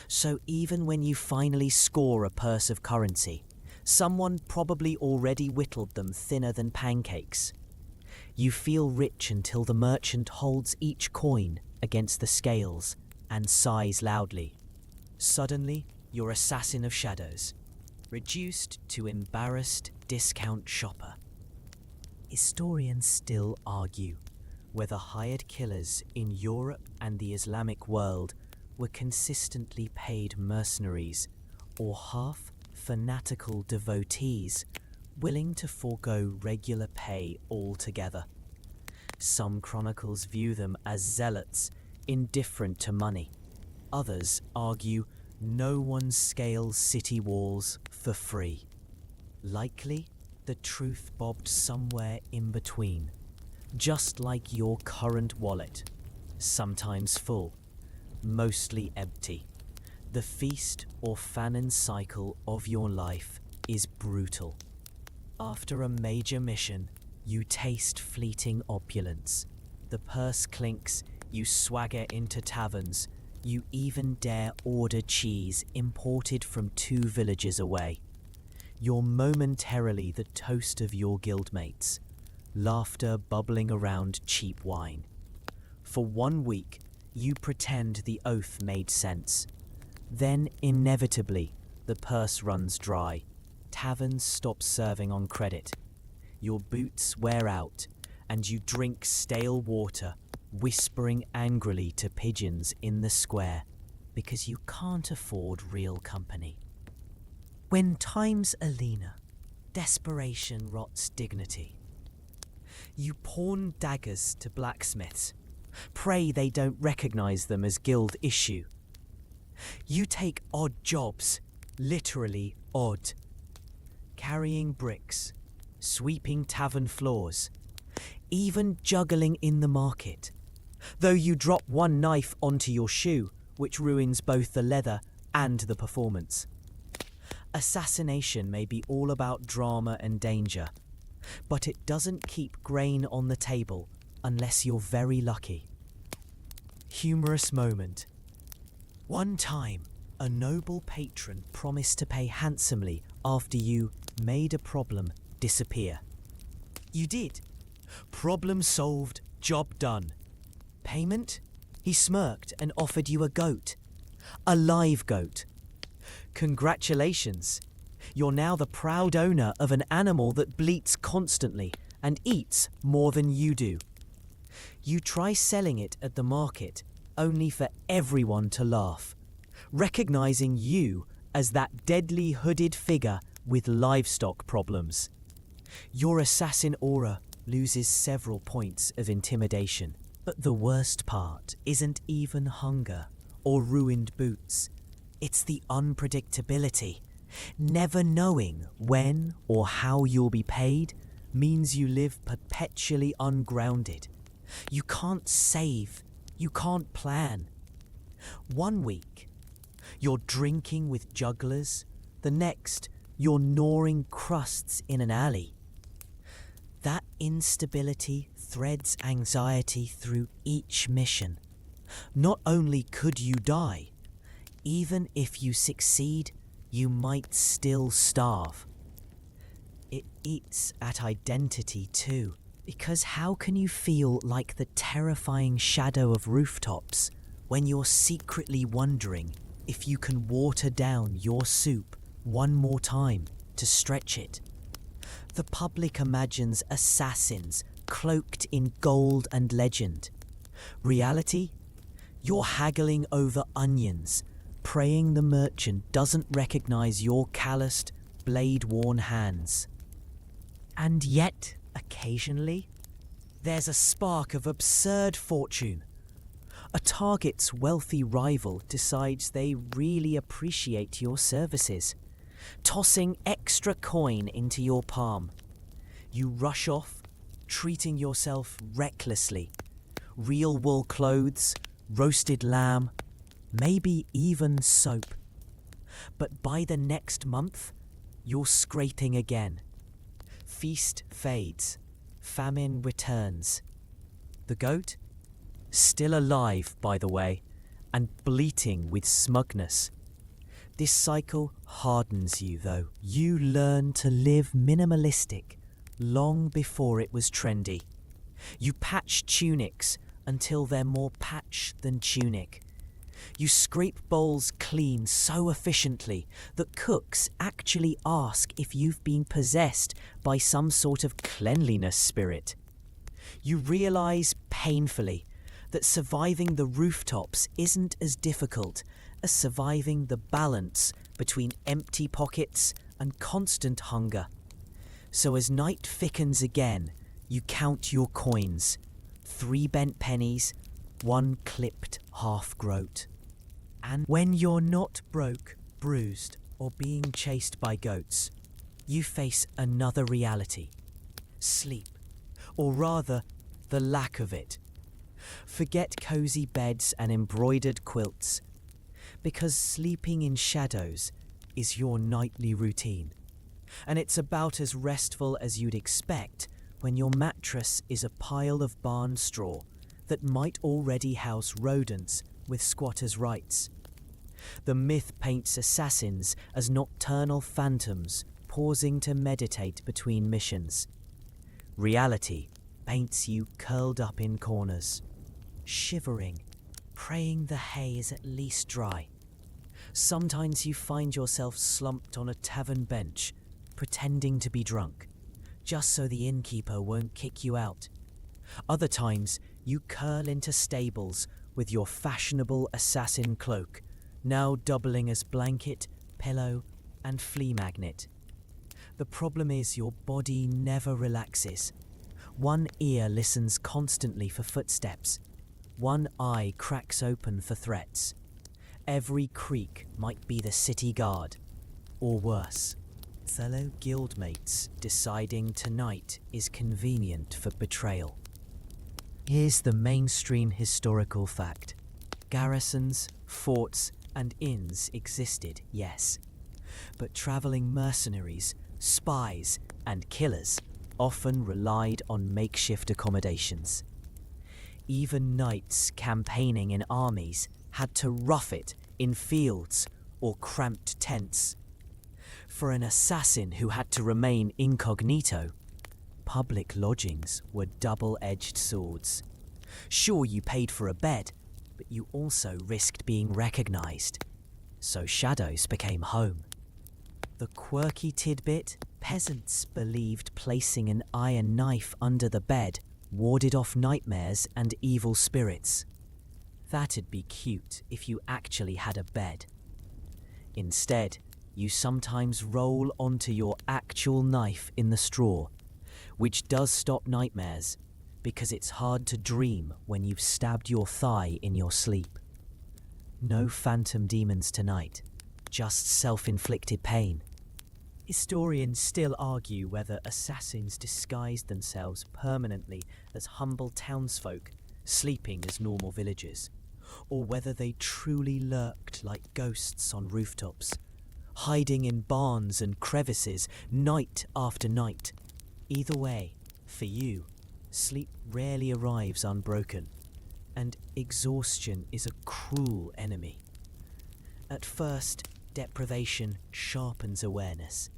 A: So even when you finally score a purse of currency, someone probably already whittled them thinner than pancakes. You feel rich until the merchant holds each coin against the scales and sighs loudly. Suddenly, you're assassin of shadows, reduced to embarrassed discount shopper. Historians still argue whether hired killers in Europe and the Islamic world were consistently paid mercenaries or half fanatical devotees willing to forego regular pay altogether. Some chronicles view them as zealots indifferent to money. Others argue no one scales city walls for free. Likely, the truth bobbed somewhere in between, just like your current wallet, sometimes full, mostly empty. The feast or famine cycle of your life is brutal. After a major mission, you taste fleeting opulence. The purse clinks, you swagger into taverns, you even dare order cheese imported from 2 villages away. You're momentarily the toast of your guildmates, laughter bubbling around cheap wine. For 1 week, you pretend the oath made sense. Then, inevitably, the purse runs dry. Taverns stop serving on credit. Your boots wear out, and you drink stale water, whispering angrily to pigeons in the square, because you can't afford real company. When times are leaner, desperation rots dignity. You pawn daggers to blacksmiths. Pray they don't recognize them as guild issue. You take odd jobs, literally odd. Carrying bricks, sweeping tavern floors, even juggling in the market. Though you drop one knife onto your shoe, which ruins both the leather and the performance. Assassination may be all about drama and danger, but it doesn't keep grain on the table unless you're very lucky. Humorous moment. One time, a noble patron promised to pay handsomely after you made a problem disappear. You did. Problem solved, job done. Payment? He smirked and offered you a goat. A live goat. Congratulations. You're now the proud owner of an animal that bleats constantly and eats more than you do. You try selling it at the market, only for everyone to laugh, recognizing you as that deadly hooded figure with livestock problems. Your assassin aura loses several points of intimidation. But the worst part isn't even hunger or ruined boots. It's the unpredictability. Never knowing when or how you'll be paid means you live perpetually ungrounded. You can't save. You can't plan. One week, you're drinking with jugglers. The next, you're gnawing crusts in an alley. That instability threads anxiety through each mission. Not only could you die, even if you succeed, you might still starve. It eats at identity too, because how can you feel like the terrifying shadow of rooftops when you're secretly wondering if you can water down your soup one more time to stretch it? The public imagines assassins cloaked in gold and legend. Reality? You're haggling over onions, praying the merchant doesn't recognize your calloused, blade-worn hands. And yet, occasionally, there's a spark of absurd fortune. A target's wealthy rival decides they really appreciate your services, tossing extra coin into your palm. You rush off, treating yourself recklessly. Real wool clothes, roasted lamb, maybe even soap. But by the next month, you're scraping again. Feast fades, famine returns. The goat? Still alive, by the way, and bleating with smugness. This cycle hardens you, though. You learn to live minimalistic long before it was trendy. You patch tunics until they're more patch than tunic. You scrape bowls clean so efficiently that cooks actually ask if you've been possessed by some sort of cleanliness spirit. You realize painfully that surviving the rooftops isn't as difficult as surviving the balance between empty pockets and constant hunger. So as night thickens again, you count your coins. 3 bent pennies, 1 clipped half-groat. And when you're not broke, bruised, or being chased by goats, you face another reality. Sleep. Or rather, the lack of it. Forget cozy beds and embroidered quilts, because sleeping in shadows is your nightly routine. And it's about as restful as you'd expect when your mattress is a pile of barn straw that might already house rodents with squatters' rights. The myth paints assassins as nocturnal phantoms pausing to meditate between missions. Reality paints you curled up in corners, shivering, praying the hay is at least dry. Sometimes you find yourself slumped on a tavern bench, pretending to be drunk, just so the innkeeper won't kick you out. Other times, you curl into stables with your fashionable assassin cloak, now doubling as blanket, pillow, and flea magnet. The problem is your body never relaxes. One ear listens constantly for footsteps. One eye cracks open for threats. Every creak might be the city guard, or worse, fellow guildmates deciding tonight is convenient for betrayal. Here's the mainstream historical fact. Garrisons, Forts and inns existed, yes, but travelling mercenaries, spies, and killers often relied on makeshift accommodations. Even knights campaigning in armies had to rough it in fields or cramped tents. For an assassin who had to remain incognito, public lodgings were double-edged swords. Sure, you paid for a bed, but you also risked being recognised. So shadows became home. The quirky tidbit, peasants believed placing an iron knife under the bed warded off nightmares and evil spirits. That'd be cute if you actually had a bed. Instead, you sometimes roll onto your actual knife in the straw, which does stop nightmares because it's hard to dream when you've stabbed your thigh in your sleep. No phantom demons tonight, just self-inflicted pain. Historians still argue whether assassins disguised themselves permanently as humble townsfolk sleeping as normal villagers, or whether they truly lurked like ghosts on rooftops, hiding in barns and crevices night after night. Either way, for you, sleep rarely arrives unbroken, and exhaustion is a cruel enemy. At first, deprivation sharpens awareness.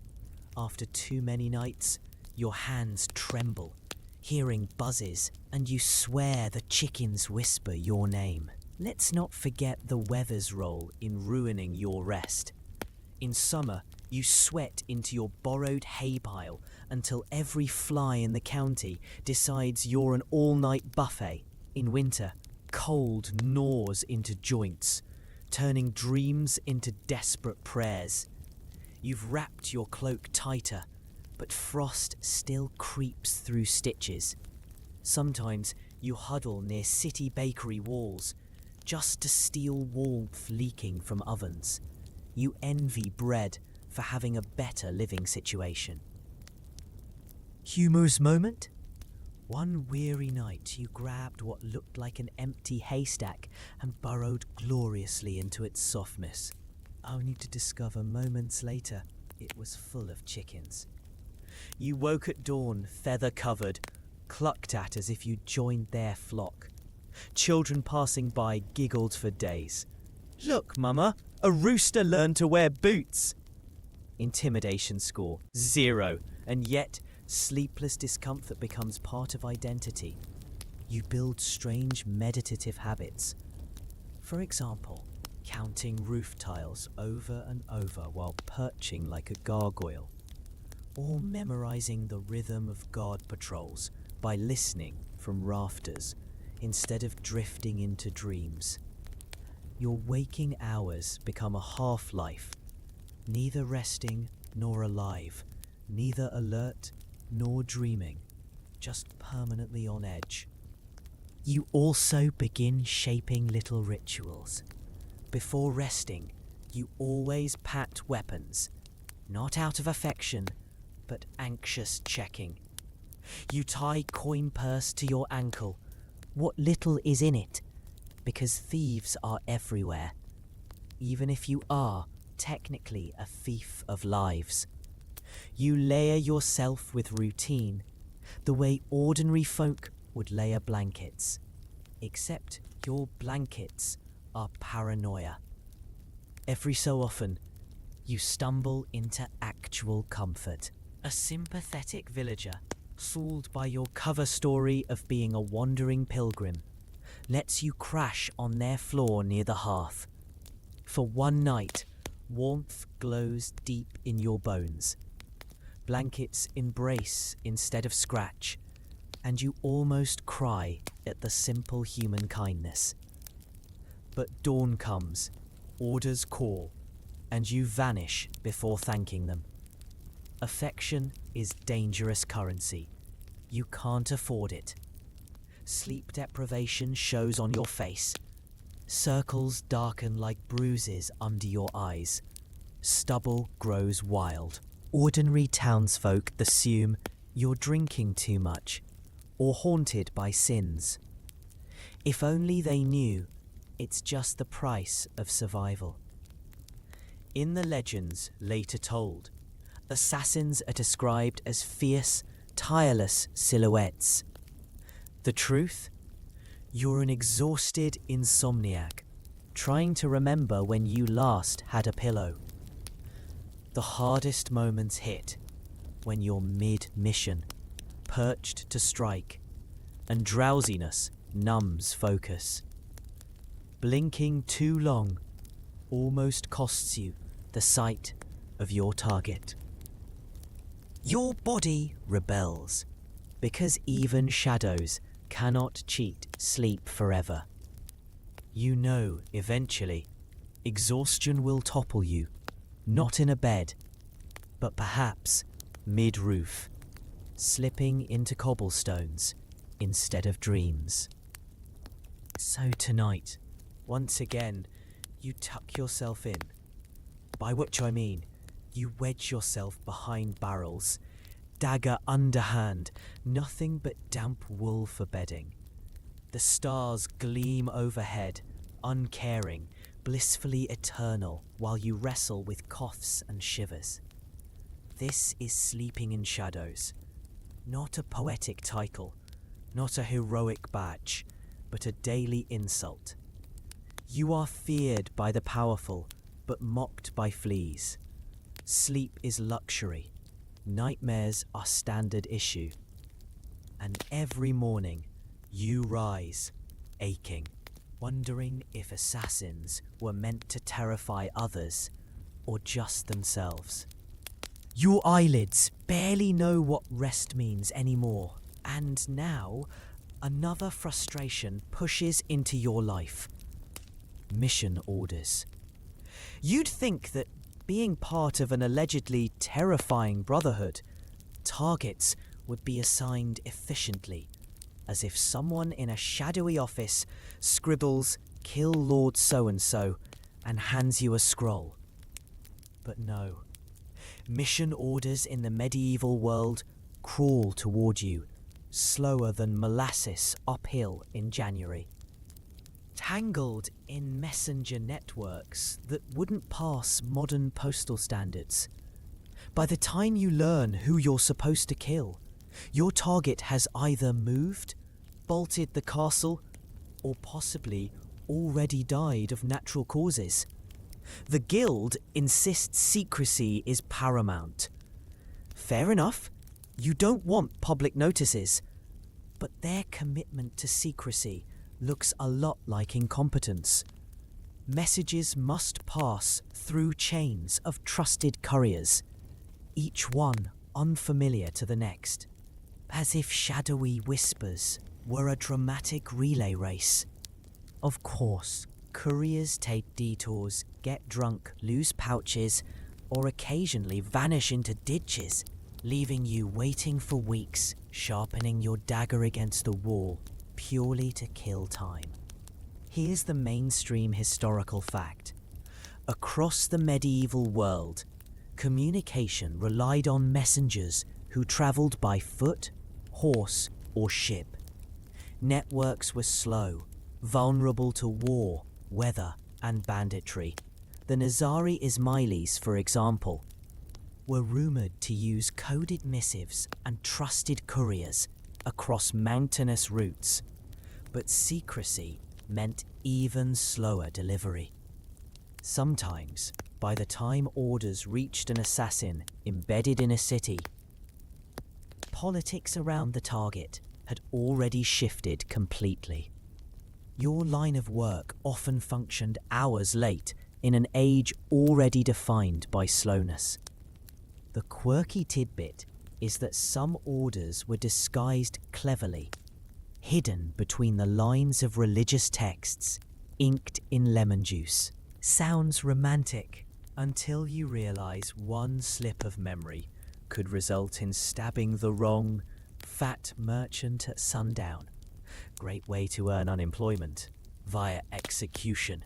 A: After too many nights, your hands tremble, hearing buzzes, and you swear the chickens whisper your name. Let's not forget the weather's role in ruining your rest. In summer, you sweat into your borrowed hay pile until every fly in the county decides you're an all-night buffet. In winter, cold gnaws into joints, turning dreams into desperate prayers. You've wrapped your cloak tighter, but frost still creeps through stitches. Sometimes you huddle near city bakery walls, just to steal warmth leaking from ovens. You envy bread for having a better living situation. Humorous moment? One weary night you grabbed what looked like an empty haystack and burrowed gloriously into its softness, only to discover moments later it was full of chickens. You woke at dawn, feather-covered, clucked at as if you'd joined their flock. Children passing by giggled for days. "Look, Mama, a rooster learned to wear boots." Intimidation score, 0, and yet sleepless discomfort becomes part of identity. You build strange meditative habits. For example, counting roof tiles over and over while perching like a gargoyle, or memorizing the rhythm of guard patrols by listening from rafters instead of drifting into dreams. Your waking hours become a half-life, neither resting nor alive, neither alert nor dreaming, just permanently on edge. You also begin shaping little rituals. Before resting, you always pat weapons, not out of affection, but anxious checking. You tie coin purse to your ankle, what little is in it, because thieves are everywhere, even if you are technically a thief of lives. You layer yourself with routine, the way ordinary folk would layer blankets, except your blankets are paranoia. Every so often, you stumble into actual comfort. A sympathetic villager, fooled by your cover story of being a wandering pilgrim, lets you crash on their floor near the hearth. For one night, warmth glows deep in your bones. Blankets embrace instead of scratch, and you almost cry at the simple human kindness. But dawn comes, orders call, and you vanish before thanking them. Affection is dangerous currency. You can't afford it. Sleep deprivation shows on your face. Circles darken like bruises under your eyes. Stubble grows wild. Ordinary townsfolk assume you're drinking too much or haunted by sins. If only they knew It's just the price of survival. In the legends later told, assassins are described as fierce, tireless silhouettes. The truth? You're an exhausted insomniac, trying to remember when you last had a pillow. The hardest moments hit when you're mid-mission, perched to strike, and drowsiness numbs focus. Blinking too long almost costs you the sight of your target. Your body rebels, because even shadows cannot cheat sleep forever. You know eventually exhaustion will topple you, not in a bed, but perhaps mid-roof, slipping into cobblestones instead of dreams. So tonight, once again, you tuck yourself in. By which I mean, you wedge yourself behind barrels, dagger underhand, nothing but damp wool for bedding. The stars gleam overhead, uncaring, blissfully eternal, while you wrestle with coughs and shivers. This is sleeping in shadows, not a poetic title, not a heroic badge, but a daily insult. You are feared by the powerful, but mocked by fleas. Sleep is luxury. Nightmares are standard issue. And every morning, you rise, aching, wondering if assassins were meant to terrify others or just themselves. Your eyelids barely know what rest means anymore, and now another frustration pushes into your life. Mission orders. You'd think that being part of an allegedly terrifying brotherhood, targets would be assigned efficiently, as if someone in a shadowy office scribbles "Kill Lord So-and-so" and hands you a scroll. But no. Mission orders in the medieval world crawl toward you, slower than molasses uphill in January. Tangled in messenger networks that wouldn't pass modern postal standards. By the time you learn who you're supposed to kill, your target has either moved, bolted the castle, or possibly already died of natural causes. The guild insists secrecy is paramount. Fair enough, you don't want public notices, but their commitment to secrecy looks a lot like incompetence. Messages must pass through chains of trusted couriers, each one unfamiliar to the next, as if shadowy whispers were a dramatic relay race. Of course, couriers take detours, get drunk, lose pouches, or occasionally vanish into ditches, leaving you waiting for weeks, sharpening your dagger against the wall, purely to kill time. Here's the mainstream historical fact. Across the medieval world, communication relied on messengers who travelled by foot, horse, or ship. Networks were slow, vulnerable to war, weather, and banditry. The Nizari Ismailis, for example, were rumoured to use coded missives and trusted couriers across mountainous routes, but secrecy meant even slower delivery. Sometimes, by the time orders reached an assassin embedded in a city, politics around the target had already shifted completely. Your line of work often functioned hours late in an age already defined by slowness. The quirky tidbit is that some orders were disguised cleverly, hidden between the lines of religious texts, inked in lemon juice. Sounds romantic, until you realise one slip of memory could result in stabbing the wrong, fat merchant at sundown. Great way to earn unemployment, via execution.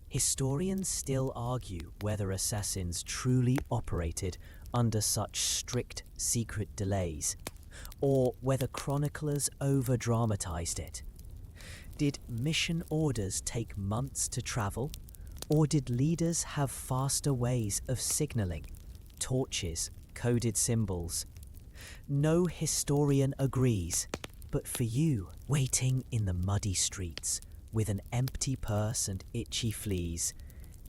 A: Historians still argue whether assassins truly operated under such strict secret delays, or whether chroniclers over-dramatised it. Did mission orders take months to travel? Or did leaders have faster ways of signaling? Torches, coded symbols. No historian agrees, but for you, waiting in the muddy streets, with an empty purse and itchy fleas,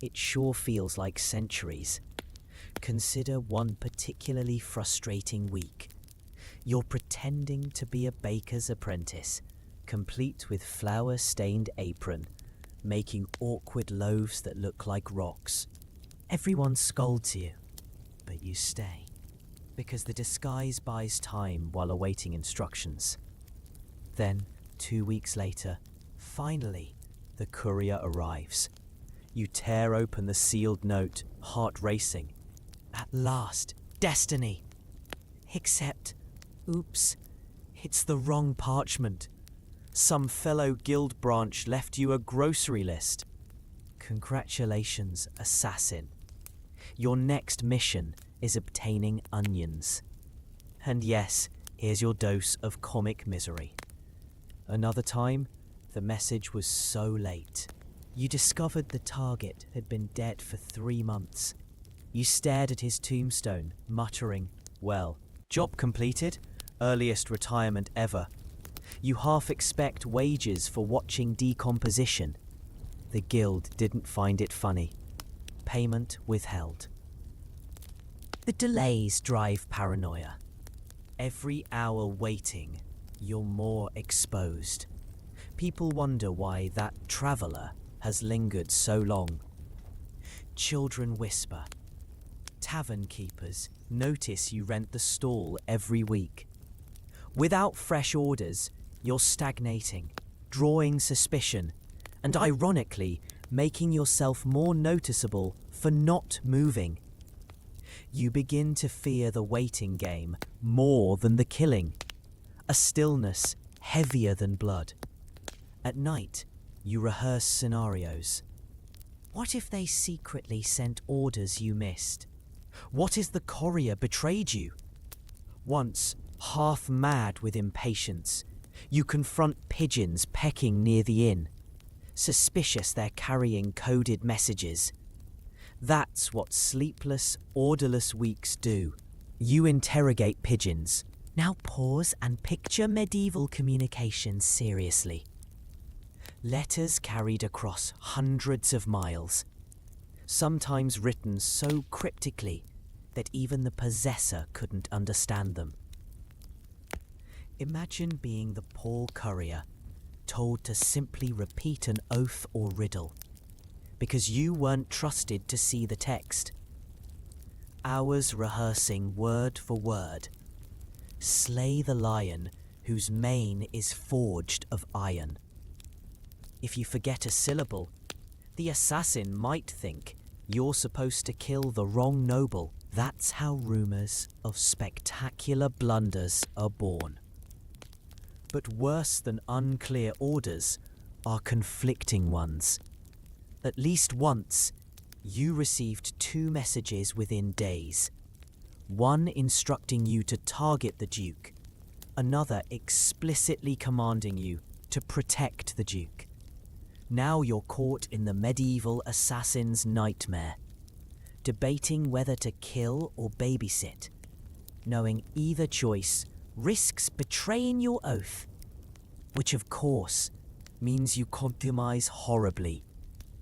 A: it sure feels like centuries. Consider one particularly frustrating week. You're pretending to be a baker's apprentice, complete with flour-stained apron, making awkward loaves that look like rocks. Everyone scolds you, but you stay, because the disguise buys time while awaiting instructions. Then, 2 weeks later, finally, the courier arrives. You tear open the sealed note, heart racing. At last, destiny! Except, oops, it's the wrong parchment. Some fellow guild branch left you a grocery list. Congratulations, assassin. Your next mission is obtaining onions. And yes, here's your dose of comic misery. Another time, the message was so late. You discovered the target had been dead for 3 months. You stared at his tombstone, muttering, well, job completed, earliest retirement ever. You half expect wages for watching decomposition. The guild didn't find it funny. Payment withheld. The delays drive paranoia. Every hour waiting, you're more exposed. People wonder why that traveller has lingered so long. Children whisper. Tavern keepers notice you rent the stall every week. Without fresh orders, you're stagnating, drawing suspicion, and ironically, making yourself more noticeable for not moving. You begin to fear the waiting game more than the killing, a stillness heavier than blood. At night, you rehearse scenarios. What if they secretly sent orders you missed? What if the courier betrayed you? Once, half mad with impatience, you confront pigeons pecking near the inn, suspicious they're carrying coded messages. That's what sleepless, orderless weeks do. You interrogate pigeons. Now pause and picture medieval communications seriously. Letters carried across hundreds of miles, sometimes written so cryptically that even the possessor couldn't understand them. Imagine being the poor courier, told to simply repeat an oath or riddle, because you weren't trusted to see the text. Hours rehearsing word for word. Slay the lion whose mane is forged of iron. If you forget a syllable, the assassin might think you're supposed to kill the wrong noble. That's how rumours of spectacular blunders are born. But worse than unclear orders are conflicting ones. At least once, you received 2 messages within days. One instructing you to target the Duke, another explicitly commanding you to protect the Duke. Now you're caught in the medieval assassin's nightmare, debating whether to kill or babysit, knowing either choice risks betraying your oath, which of course means you compromise horribly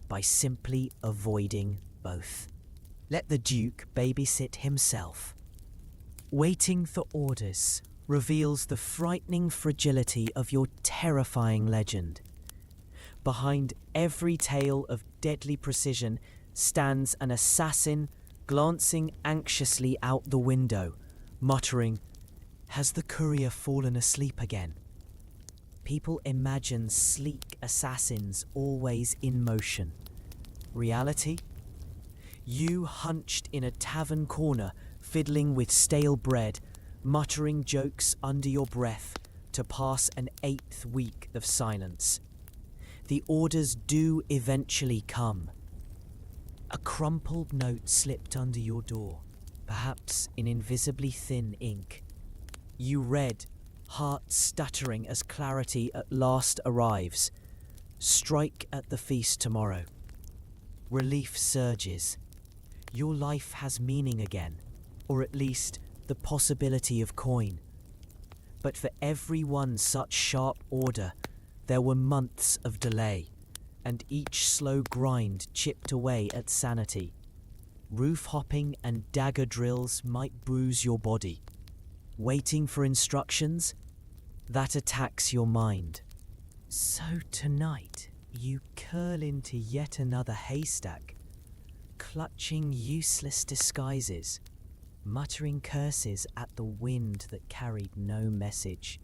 A: by simply avoiding both. Let the Duke babysit himself. Waiting for orders reveals the frightening fragility of your terrifying legend. Behind every tale of deadly precision stands an assassin glancing anxiously out the window, muttering, "Has the courier fallen asleep again?" People imagine sleek assassins always in motion. Reality? You hunched in a tavern corner, fiddling with stale bread, muttering jokes under your breath to pass an 8th week of silence. The orders do eventually come. A crumpled note slipped under your door, perhaps in invisibly thin ink. You read, heart stuttering as clarity at last arrives. Strike at the feast tomorrow. Relief surges. Your life has meaning again, or at least the possibility of coin. But for every one such sharp order, there were months of delay, and each slow grind chipped away at sanity. Roof hopping and dagger drills might bruise your body. Waiting for instructions? That attacks your mind. So tonight, you curl into yet another haystack, clutching useless disguises, muttering curses at the wind that carried no message.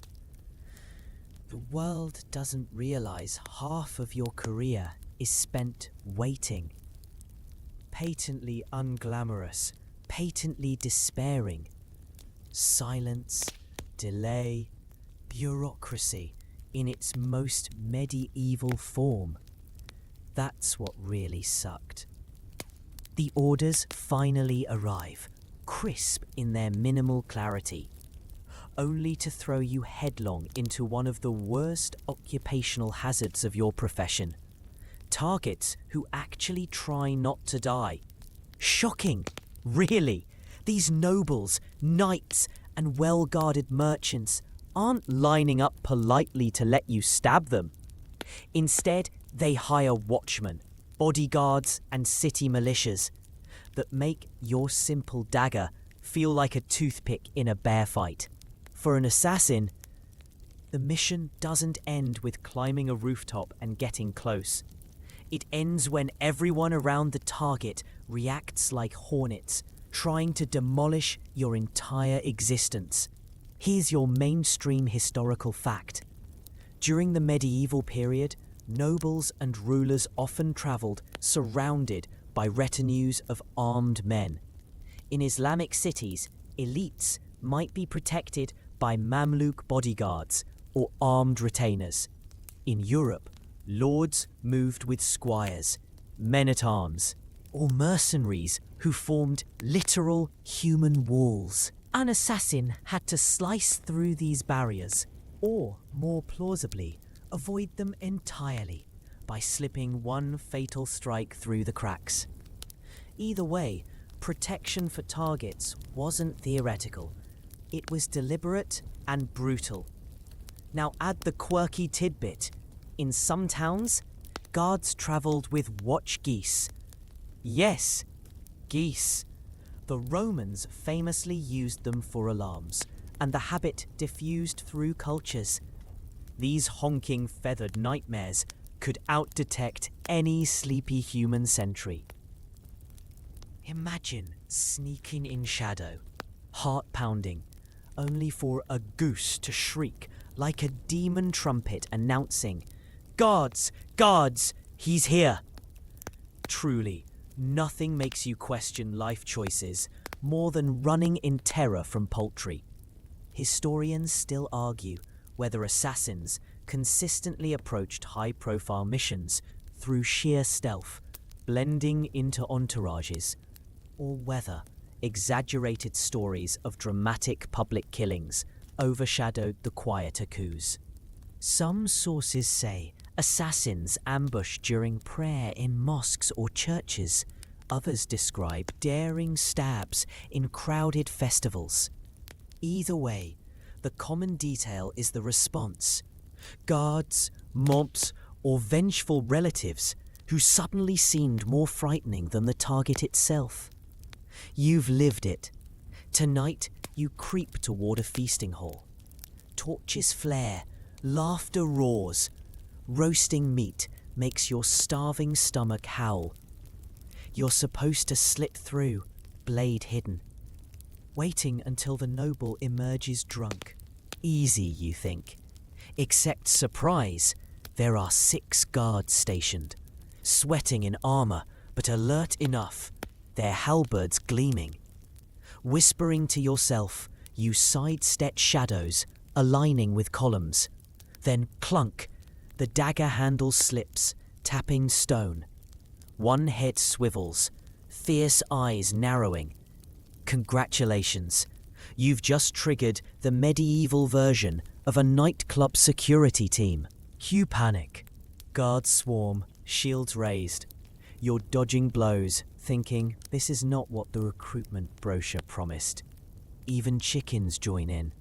A: The world doesn't realize half of your career is spent waiting. Patently unglamorous, patently despairing. Silence, delay, bureaucracy in its most medieval form. That's what really sucked. The orders finally arrive, crisp in their minimal clarity, only to throw you headlong into one of the worst occupational hazards of your profession. Targets who actually try not to die. Shocking, really. These nobles, knights, and well-guarded merchants aren't lining up politely to let you stab them. Instead, they hire watchmen, bodyguards, and city militias that make your simple dagger feel like a toothpick in a bear fight. For an assassin, the mission doesn't end with climbing a rooftop and getting close. It ends when everyone around the target reacts like hornets, trying to demolish your entire existence. Here's your mainstream historical fact. During the medieval period, nobles and rulers often travelled surrounded by retinues of armed men. In Islamic cities, elites might be protected by Mamluk bodyguards or armed retainers. In Europe, lords moved with squires, men-at-arms, or mercenaries who formed literal human walls. An assassin had to slice through these barriers, or, more plausibly, avoid them entirely by slipping one fatal strike through the cracks. Either way, protection for targets wasn't theoretical. It was deliberate and brutal. Now add the quirky tidbit. In some towns, guards travelled with watch geese. Yes, geese. The Romans famously used them for alarms, and the habit diffused through cultures. These honking feathered nightmares could out-detect any sleepy human sentry. Imagine sneaking in shadow, heart-pounding, only for a goose to shriek like a demon trumpet announcing, "Guards! Guards! He's here!" Truly, nothing makes you question life choices more than running in terror from poultry. Historians still argue whether assassins consistently approached high-profile missions through sheer stealth, blending into entourages, or whether exaggerated stories of dramatic public killings overshadowed the quieter coups. Some sources say assassins ambushed during prayer in mosques or churches. Others describe daring stabs in crowded festivals. Either way, the common detail is the response. Guards, mobs, or vengeful relatives who suddenly seemed more frightening than the target itself. You've lived it. Tonight, you creep toward a feasting hall. Torches flare, laughter roars. Roasting meat makes your starving stomach howl. You're supposed to slit through, blade hidden. Waiting until the noble emerges drunk. Easy, you think. Except surprise, there are 6 guards stationed, sweating in armour, but alert enough, their halberds gleaming. Whispering to yourself, you sidestep shadows, aligning with columns. Then clunk, the dagger handle slips, tapping stone. One head swivels, fierce eyes narrowing. Congratulations, you've just triggered the medieval version of a nightclub security team. Cue panic. Guards swarm, shields raised. You're dodging blows, thinking this is not what the recruitment brochure promised. Even chickens join in.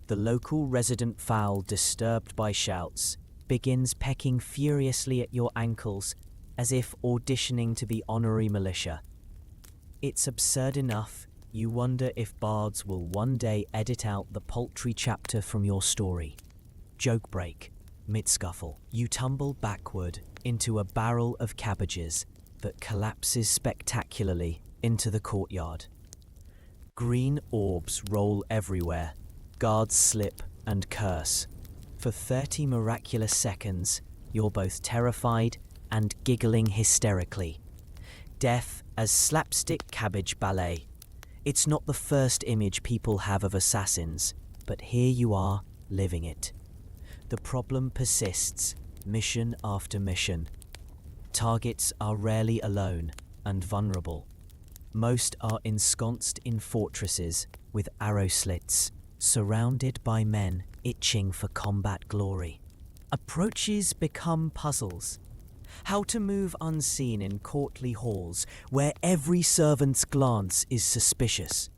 A: The local resident fowl, disturbed by shouts, begins pecking furiously at your ankles as if auditioning to be honorary militia. It's absurd enough, you wonder if bards will one day edit out the paltry chapter from your story. Joke break. Mid-scuffle, you tumble backward into a barrel of cabbages that collapses spectacularly into the courtyard. Green orbs roll everywhere. Guards slip and curse. For 30 miraculous seconds, you're both terrified and giggling hysterically. Death as slapstick cabbage ballet. It's not the first image people have of assassins, but here you are, living it. The problem persists, mission after mission. Targets are rarely alone and vulnerable. Most are ensconced in fortresses with arrow slits, surrounded by men itching for combat glory. Approaches become puzzles. How to move unseen in courtly halls where every servant's glance is suspicious.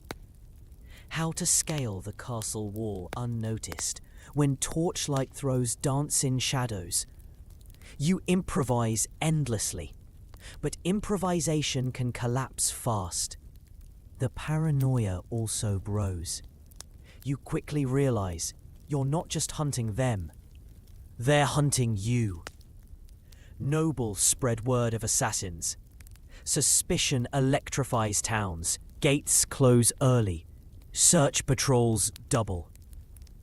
A: How to scale the castle wall unnoticed when torchlight throws dance in shadows. You improvise endlessly, but improvisation can collapse fast. The paranoia also grows. You quickly realize you're not just hunting them, they're hunting you. Nobles spread word of assassins. Suspicion electrifies towns. Gates close early. Search patrols double.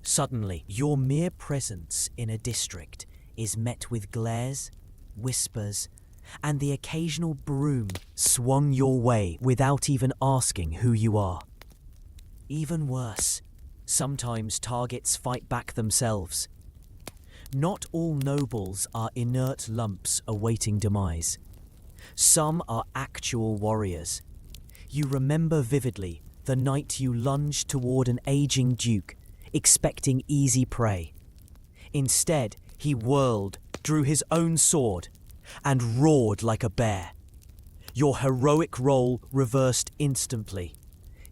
A: Suddenly, your mere presence in a district is met with glares, whispers, and the occasional broom swung your way without even asking who you are. Even worse, sometimes targets fight back themselves. Not all nobles are inert lumps awaiting demise. Some are actual warriors. You remember vividly the night you lunged toward an aging duke, expecting easy prey. Instead, he whirled, drew his own sword, and roared like a bear. Your heroic role reversed instantly.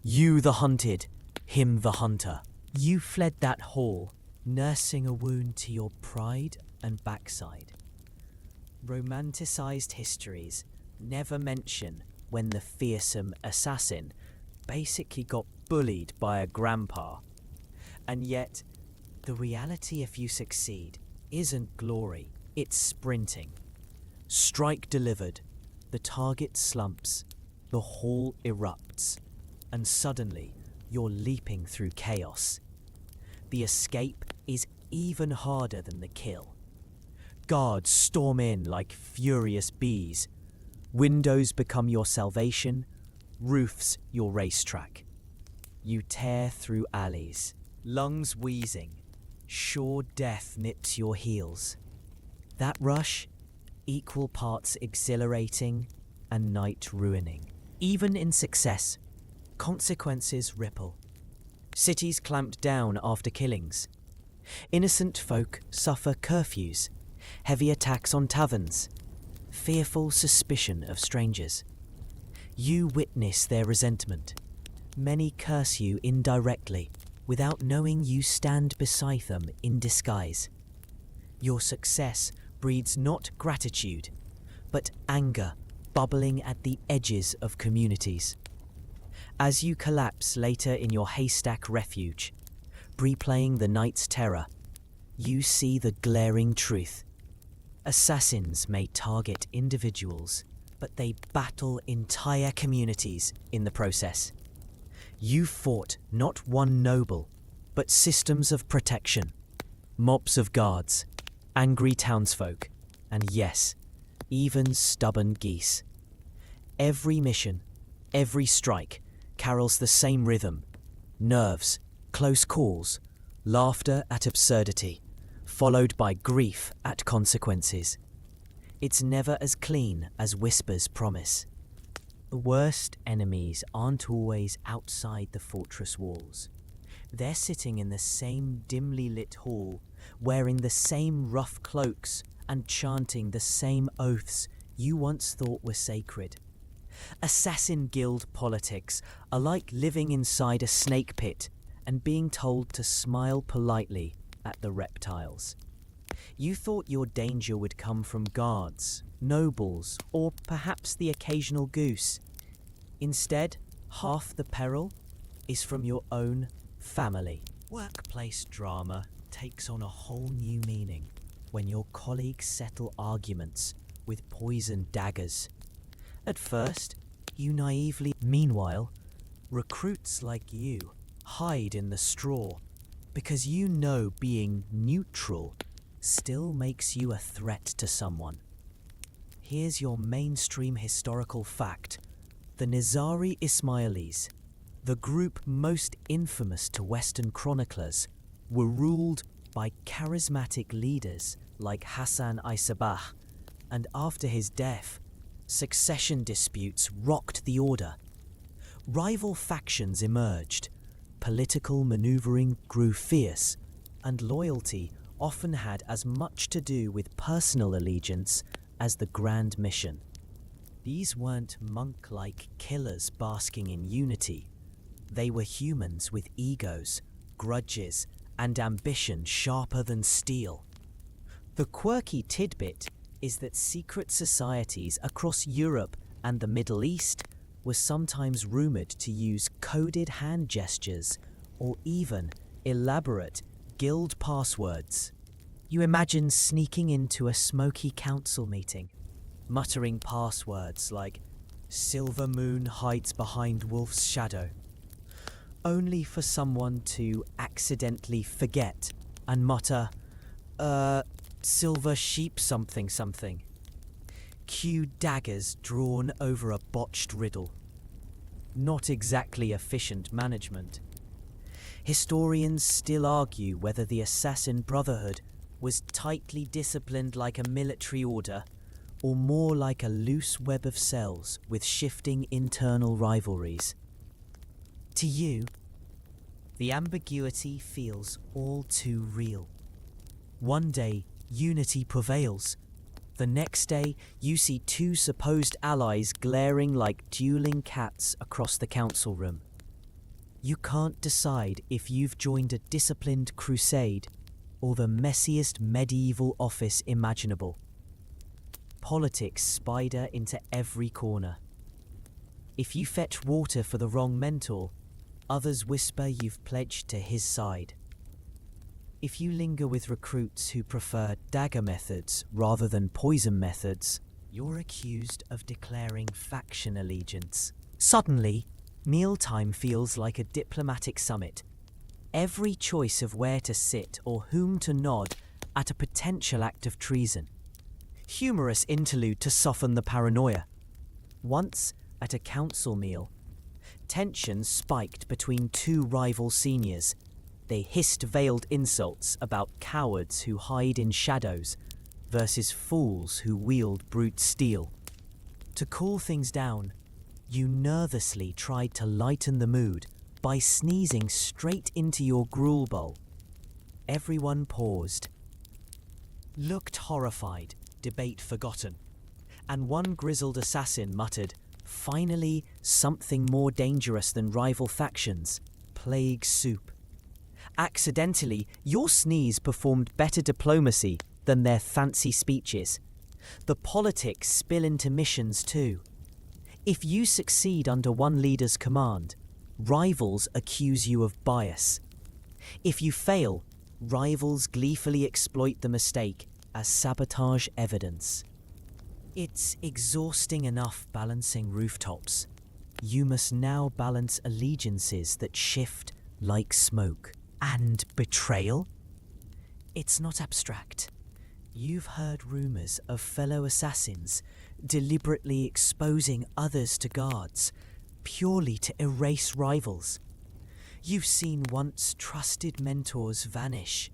A: You the hunted, him the hunter. You fled that hall, nursing a wound to your pride and backside. Romanticized histories never mention when the fearsome assassin basically got bullied by a grandpa. And yet, the reality if you succeed isn't glory, it's sprinting. Strike delivered, the target slumps, the hall erupts, and suddenly you're leaping through chaos. The escape is even harder than the kill. Guards storm in like furious bees. Windows become your salvation, roofs your racetrack. You tear through alleys, lungs wheezing, sure death nips your heels. That rush, equal parts exhilarating and night ruining. Even in success, consequences ripple. Cities clamped down after killings. Innocent folk suffer curfews, heavy attacks on taverns, fearful suspicion of strangers. You witness their resentment. Many curse you indirectly, without knowing you stand beside them in disguise. Your success breeds not gratitude, but anger bubbling at the edges of communities. As you collapse later in your haystack refuge, replaying the night's terror, you see the glaring truth. Assassins may target individuals, but they battle entire communities in the process. You fought not one noble, but systems of protection, mobs of guards, angry townsfolk, and yes, even stubborn geese. Every mission, every strike, carols the same rhythm. Nerves, close calls, laughter at absurdity, followed by grief at consequences. It's never as clean as whispers promise. The worst enemies aren't always outside the fortress walls. They're sitting in the same dimly lit hall, wearing the same rough cloaks and chanting the same oaths you once thought were sacred. Assassin guild politics are like living inside a snake pit and being told to smile politely at the reptiles. You thought your danger would come from guards, nobles, or perhaps the occasional goose. Instead, half the peril is from your own family. Workplace drama takes on a whole new meaning when your colleagues settle arguments with poisoned daggers. At first, you naively. Meanwhile, recruits like you hide in the straw because you know being neutral still makes you a threat to someone. Here's your mainstream historical fact. The Nizari Ismailis, the group most infamous to Western chroniclers, were ruled by charismatic leaders like Hassan I-Sabah, and after his death, succession disputes rocked the order. Rival factions emerged, political maneuvering grew fierce, and loyalty often had as much to do with personal allegiance as the grand mission. These weren't monk-like killers basking in unity. They were humans with egos, grudges, and ambition sharper than steel. The quirky tidbit is that secret societies across Europe and the Middle East were sometimes rumoured to use coded hand gestures or even elaborate guild passwords. You imagine sneaking into a smoky council meeting, muttering passwords like "Silver Moon hides behind Wolf's shadow," only for someone to accidentally forget and mutter, "Silver Sheep something something." Cue daggers drawn over a botched riddle. Not exactly efficient management. Historians still argue whether the Assassin Brotherhood was tightly disciplined like a military order or more like a loose web of cells with shifting internal rivalries. To you, the ambiguity feels all too real. One day, unity prevails. The next day, you see two supposed allies glaring like dueling cats across the council room. You can't decide if you've joined a disciplined crusade or the messiest medieval office imaginable. Politics spider into every corner. If you fetch water for the wrong mentor, others whisper you've pledged to his side. If you linger with recruits who prefer dagger methods rather than poison methods, you're accused of declaring faction allegiance. Suddenly, mealtime feels like a diplomatic summit. Every choice of where to sit or whom to nod at a potential act of treason. Humorous interlude to soften the paranoia. Once, at a council meal, tension spiked between two rival seniors. They hissed veiled insults about cowards who hide in shadows versus fools who wield brute steel. To cool things down, you nervously tried to lighten the mood by sneezing straight into your gruel bowl. Everyone paused, looked horrified, debate forgotten, and one grizzled assassin muttered, "Finally, something more dangerous than rival factions, plague soup." Accidentally, your sneeze performed better diplomacy than their fancy speeches. The politics spill into missions too. If you succeed under one leader's command, rivals accuse you of bias. If you fail, rivals gleefully exploit the mistake as sabotage evidence. It's exhausting enough balancing rooftops. You must now balance allegiances that shift like smoke. And betrayal? It's not abstract. You've heard rumours of fellow assassins deliberately exposing others to guards, purely to erase rivals. You've seen once trusted mentors vanish,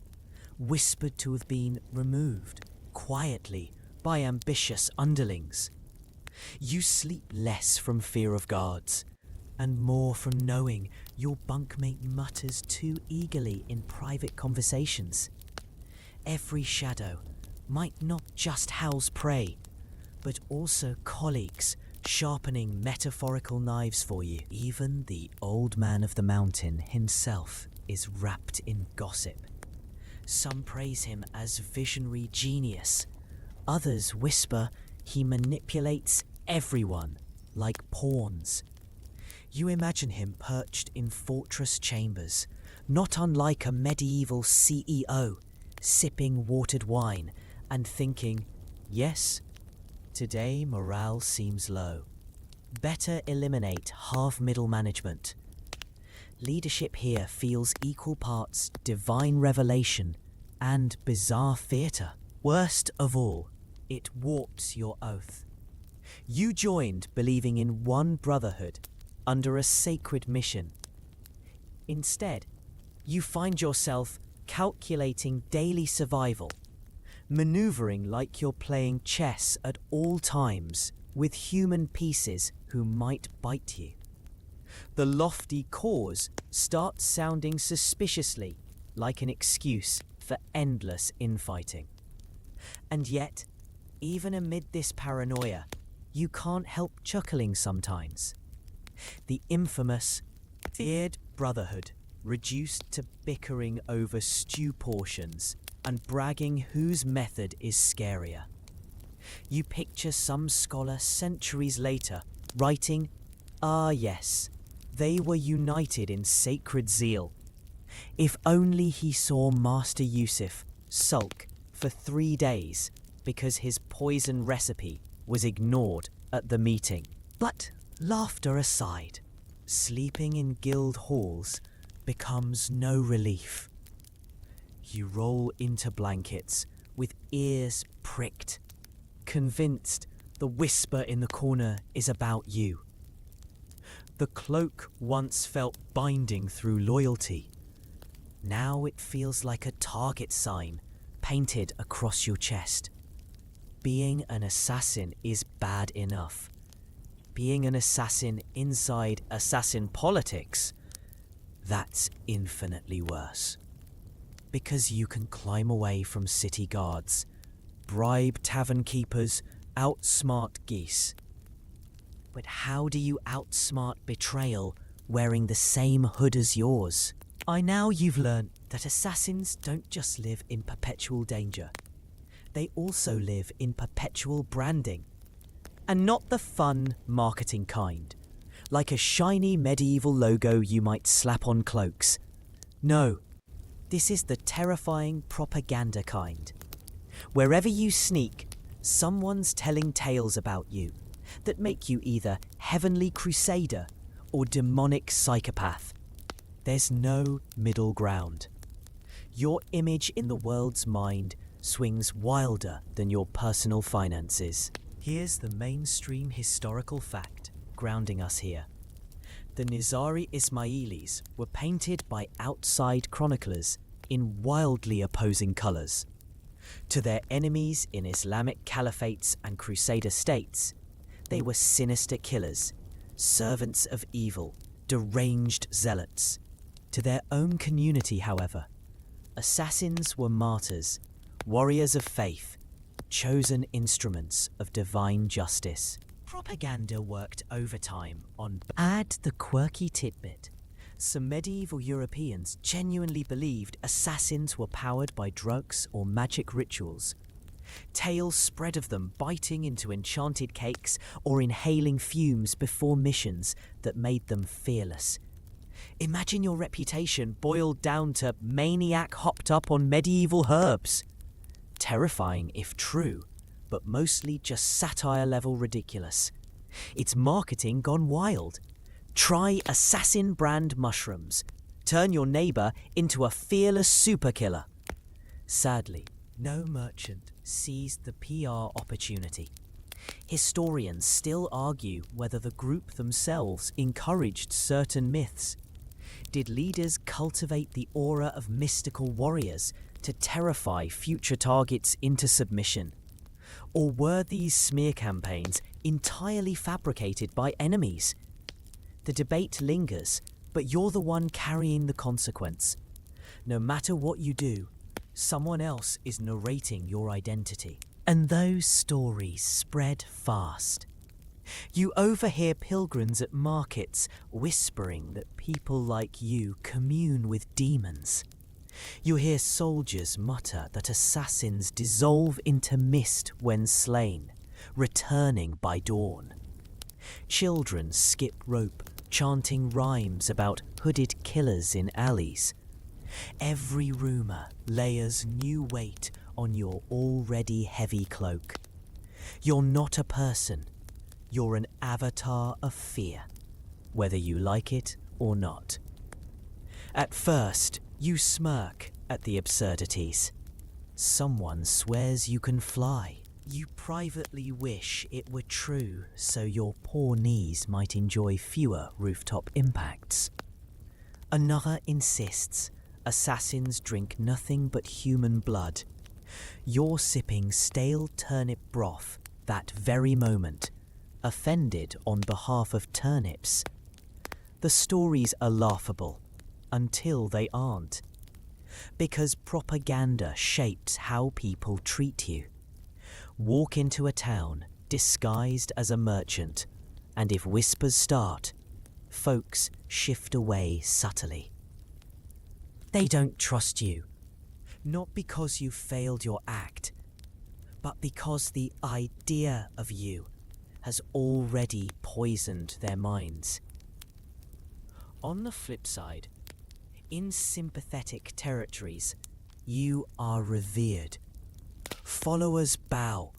A: whispered to have been removed, quietly, by ambitious underlings. You sleep less from fear of guards, and more from knowing your bunkmate mutters too eagerly in private conversations. Every shadow, might not just house prey, but also colleagues sharpening metaphorical knives for you. Even the old man of the mountain himself is wrapped in gossip. Some praise him as visionary genius. Others whisper he manipulates everyone like pawns. You imagine him perched in fortress chambers, not unlike a medieval CEO, sipping watered wine and thinking, yes, today morale seems low. Better eliminate half middle management. Leadership here feels equal parts divine revelation and bizarre theatre. Worst of all, it warps your oath. You joined believing in one brotherhood under a sacred mission. Instead, you find yourself calculating daily survival, maneuvering like you're playing chess at all times with human pieces who might bite you. The lofty cause starts sounding suspiciously like an excuse for endless infighting. And yet, even amid this paranoia, you can't help chuckling sometimes. The infamous feared brotherhood reduced to bickering over stew portions and bragging whose method is scarier. You picture some scholar centuries later writing, "Ah yes, they were united in sacred zeal. If only he saw Master Yusuf sulk for 3 days because his poison recipe was ignored at the meeting." But laughter aside, sleeping in guild halls becomes no relief. You roll into blankets with ears pricked, convinced the whisper in the corner is about you. The cloak once felt binding through loyalty. Now it feels like a target sign painted across your chest. Being an assassin is bad enough. Being an assassin inside assassin politics, that's infinitely worse. Because you can climb away from city guards, bribe tavern keepers, outsmart geese. But how do you outsmart betrayal wearing the same hood as yours? Now you've learned that assassins don't just live in perpetual danger. They also live in perpetual branding. And not the fun marketing kind, like a shiny medieval logo you might slap on cloaks. No, this is the terrifying propaganda kind. Wherever you sneak, someone's telling tales about you that make you either heavenly crusader or demonic psychopath. There's no middle ground. Your image in the world's mind swings wilder than your personal finances. Here's the mainstream historical fact grounding us here. The Nizari Ismailis were painted by outside chroniclers in wildly opposing colours. To their enemies in Islamic caliphates and crusader states, they were sinister killers, servants of evil, deranged zealots. To their own community, however, assassins were martyrs, warriors of faith, chosen instruments of divine justice. Propaganda worked overtime on. Add the quirky tidbit. Some medieval Europeans genuinely believed assassins were powered by drugs or magic rituals. Tales spread of them biting into enchanted cakes or inhaling fumes before missions that made them fearless. Imagine your reputation boiled down to maniac hopped up on medieval herbs. Terrifying if true, but mostly just satire-level ridiculous. It's marketing gone wild. Try assassin brand mushrooms. Turn your neighbour into a fearless super killer. Sadly, no merchant seized the PR opportunity. Historians still argue whether the group themselves encouraged certain myths. Did leaders cultivate the aura of mystical warriors to terrify future targets into submission? Or were these smear campaigns entirely fabricated by enemies? The debate lingers, but you're the one carrying the consequence. No matter what you do, Someone else is narrating your identity. And those stories spread fast. You overhear pilgrims at markets whispering that people like you commune with demons. You hear soldiers mutter that assassins dissolve into mist when slain, returning by dawn. Children skip rope, chanting rhymes about hooded killers in alleys. Every rumour layers new weight on your already heavy cloak. You're not a person, you're an avatar of fear, whether you like it or not. At first, you smirk at the absurdities. Someone swears you can fly. You privately wish it were true so your poor knees might enjoy fewer rooftop impacts. Another insists assassins drink nothing but human blood. You're sipping stale turnip broth that very moment, offended on behalf of turnips. The stories are laughable until they aren't, because propaganda shapes how people treat you. Walk into a town disguised as a merchant, and if whispers start, folks shift away subtly. They don't trust you, not because you failed your act, but because the idea of you has already poisoned their minds. On the flip side, in sympathetic territories, you are revered. Followers bow,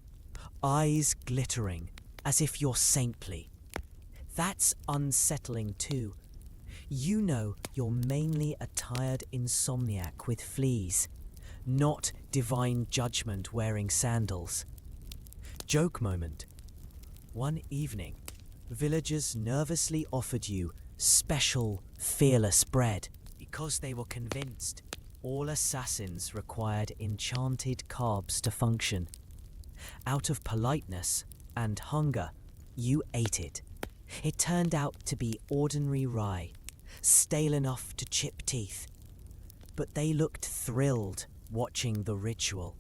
A: eyes glittering, as if you're saintly. That's unsettling too. You know you're mainly a tired insomniac with fleas, not divine judgment wearing sandals. Joke moment. One evening, villagers nervously offered you special, fearless bread because they were convinced all assassins required enchanted carbs to function. Out of politeness and hunger, you ate it. It turned out to be ordinary rye, stale enough to chip teeth. But they looked thrilled watching the ritual.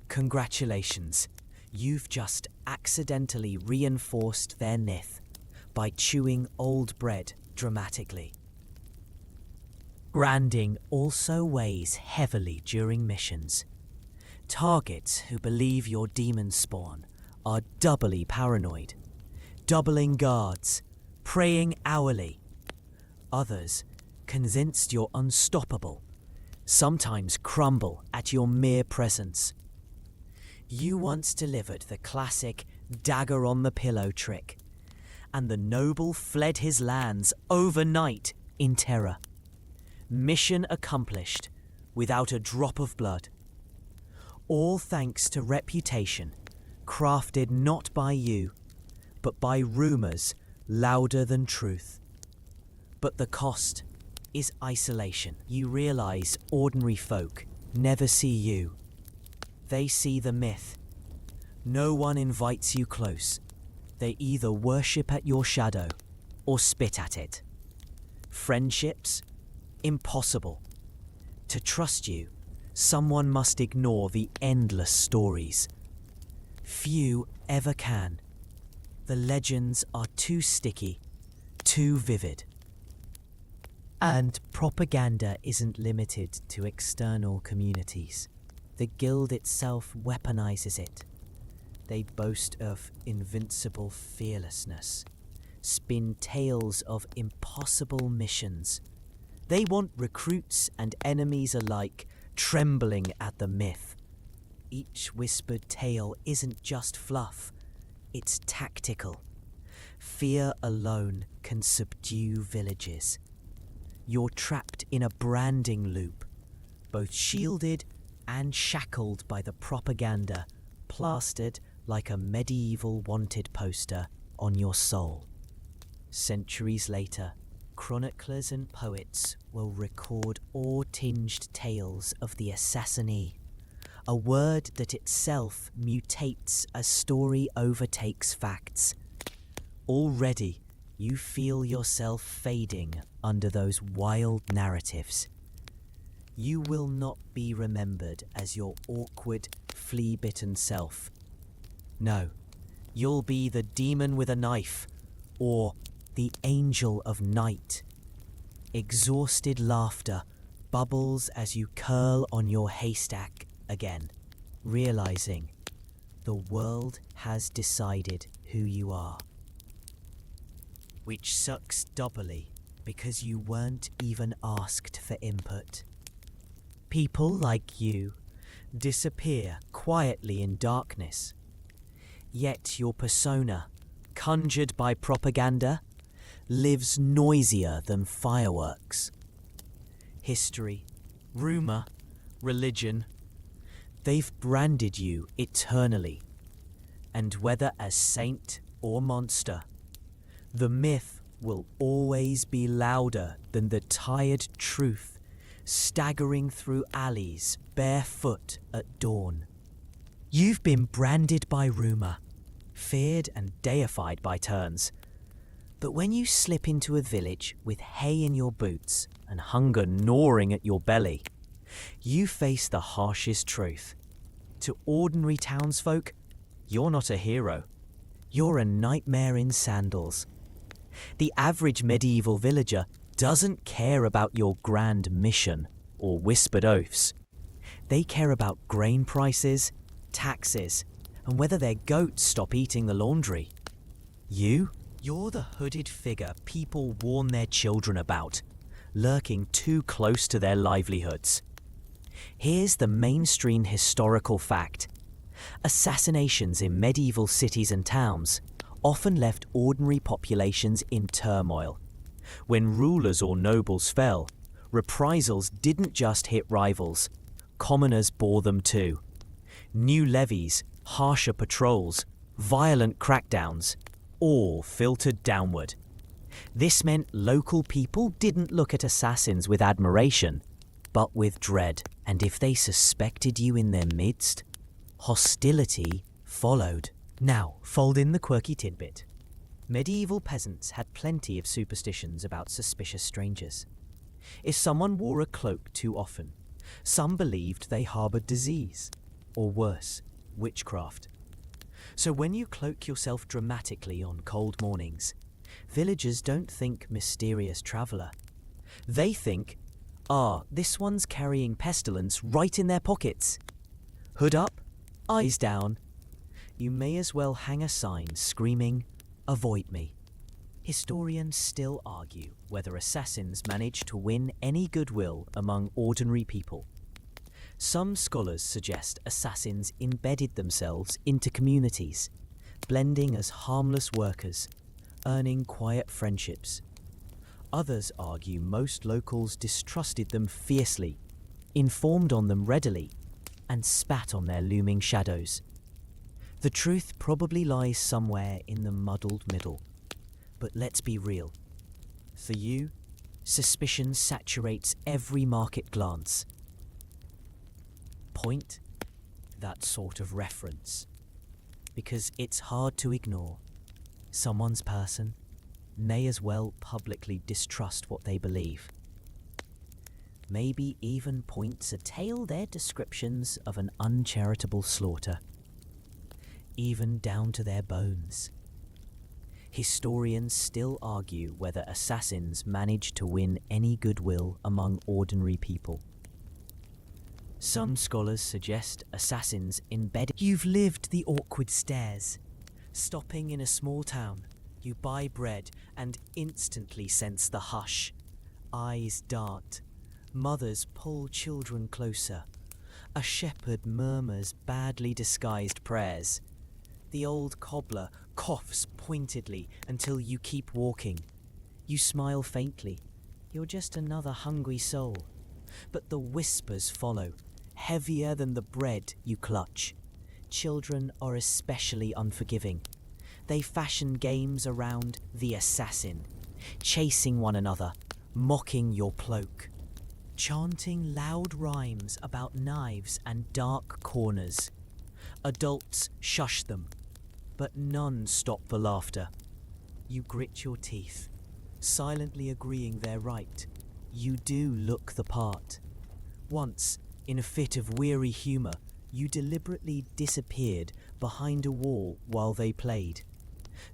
A: Congratulations, you've just accidentally reinforced their myth by chewing old bread dramatically. Branding also weighs heavily during missions. Targets who believe you're demon spawn are doubly paranoid, doubling guards, praying hourly. Others, convinced you're unstoppable, sometimes crumble at your mere presence. You once delivered the classic dagger on the pillow trick, and the noble fled his lands overnight in terror. Mission accomplished, without a drop of blood. All thanks to reputation, crafted not by you, but by rumours louder than truth. But the cost is isolation. You realise ordinary folk never see you. They see the myth. No one invites you close. They either worship at your shadow or spit at it. Friendships? Impossible. To trust you, someone must ignore the endless stories. Few ever can. The legends are too sticky, too vivid. And propaganda isn't limited to external communities. The guild itself weaponizes it. They boast of invincible fearlessness, spin tales of impossible missions. They want recruits and enemies alike trembling at the myth. Each whispered tale isn't just fluff, it's tactical. Fear alone can subdue villages. You're trapped in a branding loop, both shielded and shackled by the propaganda, plastered like a medieval wanted poster on your soul. Centuries later, chroniclers and poets will record awe-tinged tales of the assassinee, a word that itself mutates as story overtakes facts. Already, you feel yourself fading under those wild narratives. You will not be remembered as your awkward, flea-bitten self. No, you'll be the demon with a knife, or the angel of night. Exhausted laughter bubbles as you curl on your haystack again, realizing the world has decided who you are. Which sucks doubly because you weren't even asked for input. People like you disappear quietly in darkness, yet your persona, conjured by propaganda, lives noisier than fireworks. History, rumor, religion, they've branded you eternally. And whether as saint or monster, the myth will always be louder than the tired truth staggering through alleys barefoot at dawn. You've been branded by rumor, feared and deified by turns. But when you slip into a village with hay in your boots and hunger gnawing at your belly, you face the harshest truth. To ordinary townsfolk, you're not a hero. You're a nightmare in sandals. The average medieval villager doesn't care about your grand mission or whispered oaths. They care about grain prices, taxes, and whether their goats stop eating the laundry. You're the hooded figure people warn their children about, lurking too close to their livelihoods. Here's the mainstream historical fact. Assassinations in medieval cities and towns often left ordinary populations in turmoil. When rulers or nobles fell, reprisals didn't just hit rivals, commoners bore them too. New levies, harsher patrols, violent crackdowns, all filtered downward. This meant local people didn't look at assassins with admiration, but with dread. And if they suspected you in their midst, hostility followed. Now, fold in the quirky tidbit. Medieval peasants had plenty of superstitions about suspicious strangers. If someone wore a cloak too often, some believed they harbored disease, or worse, witchcraft. So when you cloak yourself dramatically on cold mornings, villagers don't think mysterious traveller. They think, this one's carrying pestilence right in their pockets. Hood up, eyes down. You may as well hang a sign screaming, "Avoid me." Historians still argue whether assassins managed to win any goodwill among ordinary people. Some scholars suggest assassins embedded themselves into communities, blending as harmless workers, earning quiet friendships. Others argue most locals distrusted them fiercely, informed on them readily, and spat on their looming shadows. The truth probably lies somewhere in the muddled middle. But let's be real. For you, suspicion saturates every market glance. Point that sort of reference, because it's hard to ignore. Someone's person may as well publicly distrust what they believe. Maybe even points a tale their descriptions of an uncharitable slaughter, even down to their bones. Historians still argue whether assassins managed to win any goodwill among ordinary people. Some scholars suggest assassins embedded. You've lived the awkward stairs. Stopping in a small town, you buy bread and instantly sense the hush. Eyes dart. Mothers pull children closer. A shepherd murmurs badly disguised prayers. The old cobbler coughs pointedly until you keep walking. You smile faintly. You're just another hungry soul. But the whispers follow, heavier than the bread you clutch. Children are especially unforgiving. They fashion games around the assassin, chasing one another, mocking your cloak, chanting loud rhymes about knives and dark corners. Adults shush them, but none stop for laughter. You grit your teeth, silently agreeing they're right. You do look the part. Once, in a fit of weary humour, you deliberately disappeared behind a wall while they played.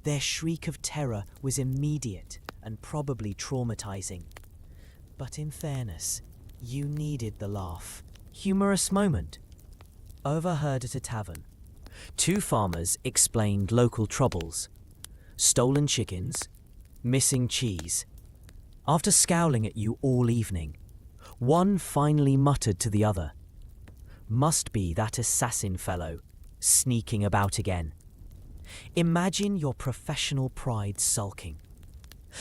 A: Their shriek of terror was immediate and probably traumatizing. But in fairness, you needed the laugh. Humorous moment. Overheard at a tavern. Two farmers explained local troubles. Stolen chickens, missing cheese. After scowling at you all evening, one finally muttered to the other, "Must be that assassin fellow, sneaking about again." Imagine your professional pride sulking.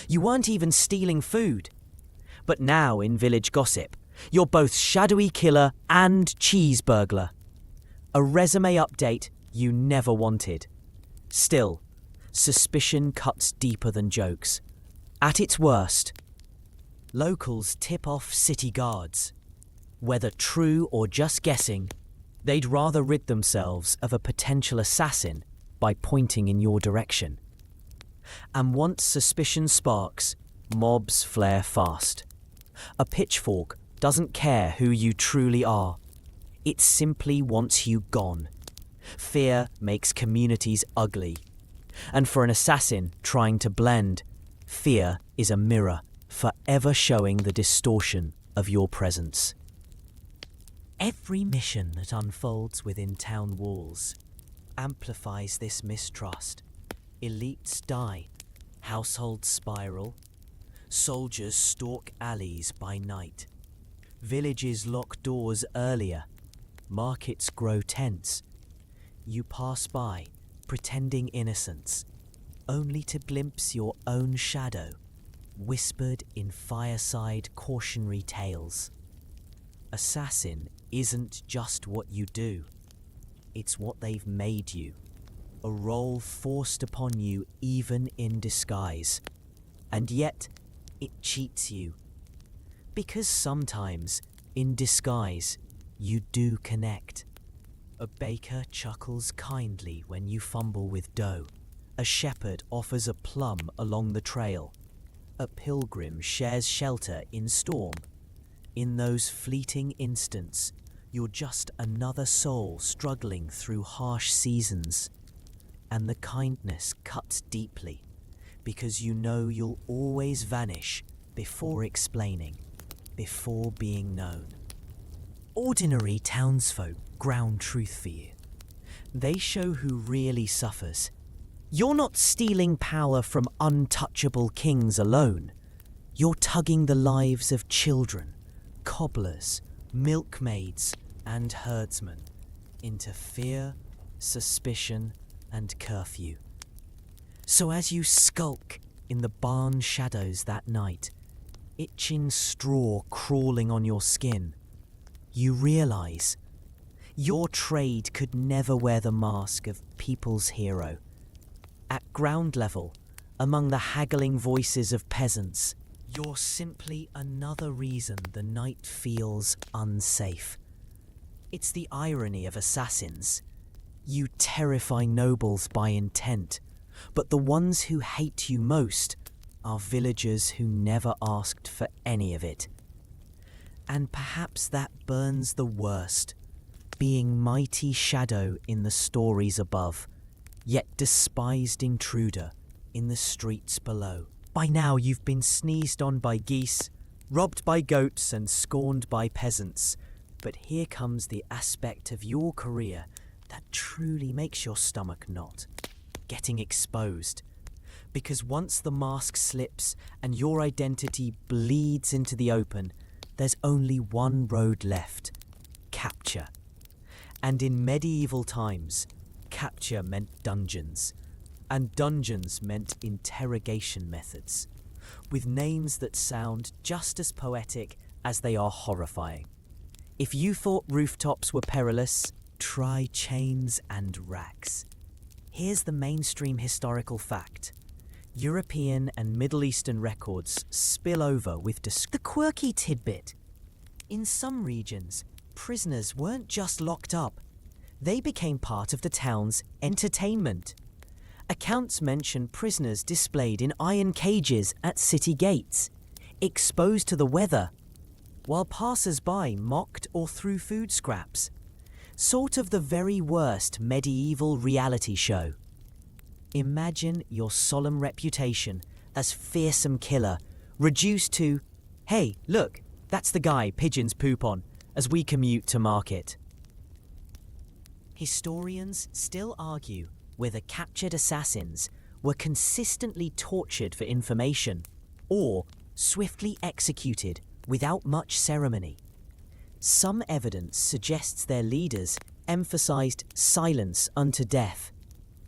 A: You weren't even stealing food. But now in village gossip, you're both shadowy killer and cheese burglar. A resume update you never wanted. Still, suspicion cuts deeper than jokes. At its worst, locals tip off city guards. Whether true or just guessing, they'd rather rid themselves of a potential assassin by pointing in your direction. And once suspicion sparks, mobs flare fast. A pitchfork doesn't care who you truly are. It simply wants you gone. Fear makes communities ugly. And for an assassin trying to blend, fear is a mirror, forever showing the distortion of your presence. Every mission that unfolds within town walls amplifies this mistrust. Elites die, households spiral, soldiers stalk alleys by night. Villages lock doors earlier, markets grow tense. You pass by, pretending innocence, only to glimpse your own shadow, whispered in fireside cautionary tales. Assassin isn't just what you do, it's what they've made you. A role forced upon you even in disguise. And yet, it cheats you. Because sometimes, in disguise, you do connect. A baker chuckles kindly when you fumble with dough. A shepherd offers a plum along the trail. A pilgrim shares shelter in storm. In those fleeting instants, you're just another soul struggling through harsh seasons. And the kindness cuts deeply, because you know you'll always vanish before explaining, before being known. Ordinary townsfolk ground truth for you. They show who really suffers. You're not stealing power from untouchable kings alone. You're tugging the lives of children, cobblers, milkmaids, and herdsmen into fear, suspicion, and curfew. So as you skulk in the barn shadows that night, itching straw crawling on your skin, you realize your trade could never wear the mask of people's hero. At ground level, among the haggling voices of peasants, you're simply another reason the night feels unsafe. It's the irony of assassins. You terrify nobles by intent, but the ones who hate you most are villagers who never asked for any of it. And perhaps that burns the worst, being mighty shadow in the stories above, yet despised intruder in the streets below. By now you've been sneezed on by geese, robbed by goats, and scorned by peasants. But here comes the aspect of your career that truly makes your stomach knot. Getting exposed. Because once the mask slips and your identity bleeds into the open, there's only one road left: capture. And in medieval times, capture meant dungeons. And dungeons meant interrogation methods, with names that sound just as poetic as they are horrifying. If you thought rooftops were perilous, try chains and racks. Here's the mainstream historical fact. European and Middle Eastern records spill over with the quirky tidbit. In some regions, prisoners weren't just locked up. They became part of the town's entertainment. Accounts mention prisoners displayed in iron cages at city gates, exposed to the weather, while passers-by mocked or threw food scraps. Sort of the very worst medieval reality show. Imagine your solemn reputation as fearsome killer reduced to, hey, look, that's the guy pigeons poop on as we commute to market. Historians still argue whether captured assassins were consistently tortured for information or swiftly executed without much ceremony. Some evidence suggests their leaders emphasized silence unto death.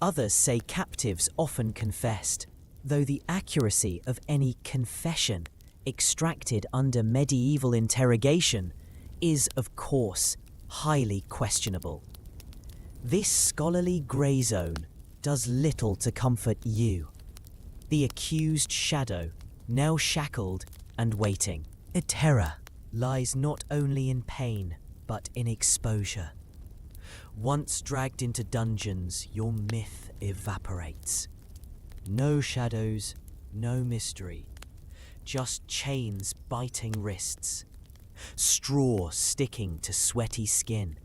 A: Others say captives often confessed, though the accuracy of any confession extracted under medieval interrogation is, of course, highly questionable. This scholarly grey zone does little to comfort you, the accused shadow, now shackled and waiting. A terror lies not only in pain, but in exposure. Once dragged into dungeons, your myth evaporates. No shadows, no mystery, just chains biting wrists, straw sticking to sweaty skin,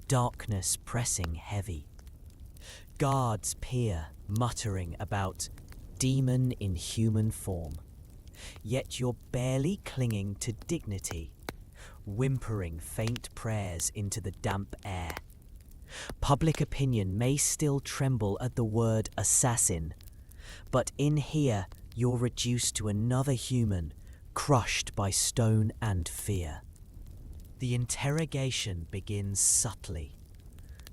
A: darkness pressing heavy. Guards peer, muttering about demon in human form. Yet you're barely clinging to dignity, whimpering faint prayers into the damp air. Public opinion may still tremble at the word assassin, but in here you're reduced to another human, crushed by stone and fear. The interrogation begins subtly.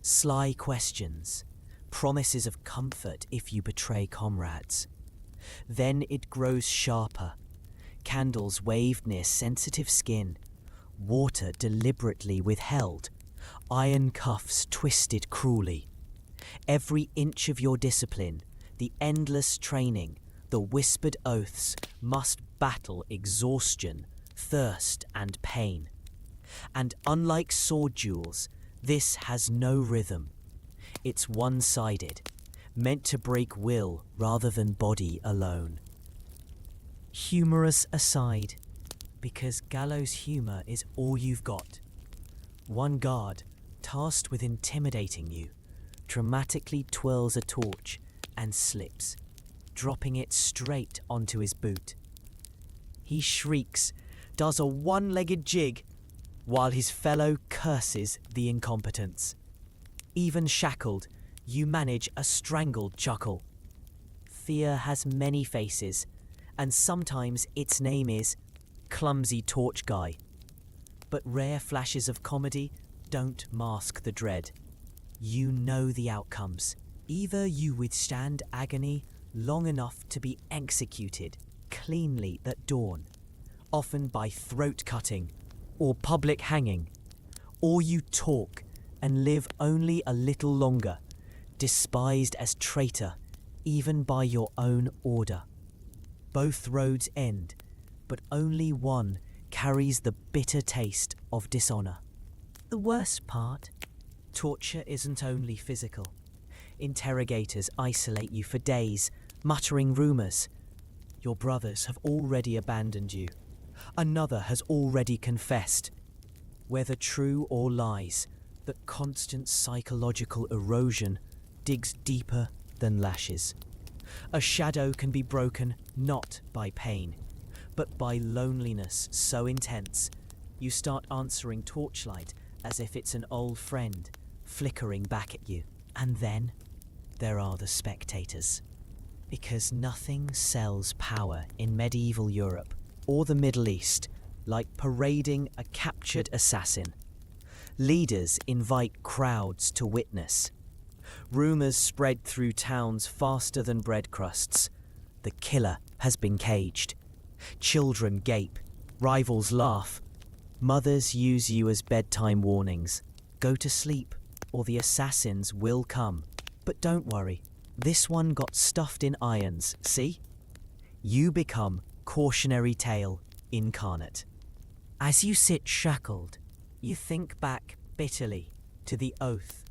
A: Sly questions, promises of comfort if you betray comrades. Then it grows sharper. Candles waved near sensitive skin, water deliberately withheld, iron cuffs twisted cruelly. Every inch of your discipline, the endless training, the whispered oaths must battle exhaustion, thirst and pain. And unlike sword duels, this has no rhythm. It's one-sided, meant to break will rather than body alone. Humorous aside, because gallows humor is all you've got. One guard, tasked with intimidating you, dramatically twirls a torch and slips, dropping it straight onto his boot. He shrieks, does a one-legged jig, while his fellow curses the incompetence. Even shackled, you manage a strangled chuckle. Fear has many faces, and sometimes its name is Clumsy Torch Guy. But rare flashes of comedy don't mask the dread. You know the outcomes. Either you withstand agony long enough to be executed cleanly at dawn, often by throat cutting or public hanging, or you talk and live only a little longer, despised as traitor even by your own order. Both roads end, but only one carries the bitter taste of dishonor. The worst part, torture isn't only physical. Interrogators isolate you for days, muttering rumors. Your brothers have already abandoned you. Another has already confessed. Whether true or lies, the constant psychological erosion digs deeper than lashes. A shadow can be broken not by pain, but by loneliness so intense you start answering torchlight as if it's an old friend flickering back at you. And then there are the spectators. Because nothing sells power in medieval Europe or the Middle East like parading a captured assassin. Leaders invite crowds to witness. Rumors spread through towns faster than bread crusts. The killer has been caged. Children gape. Rivals laugh. Mothers use you as bedtime warnings. Go to sleep, or the assassins will come. But don't worry, this one got stuffed in irons, see? You become cautionary tale incarnate. As you sit shackled, you think back bitterly to the oath,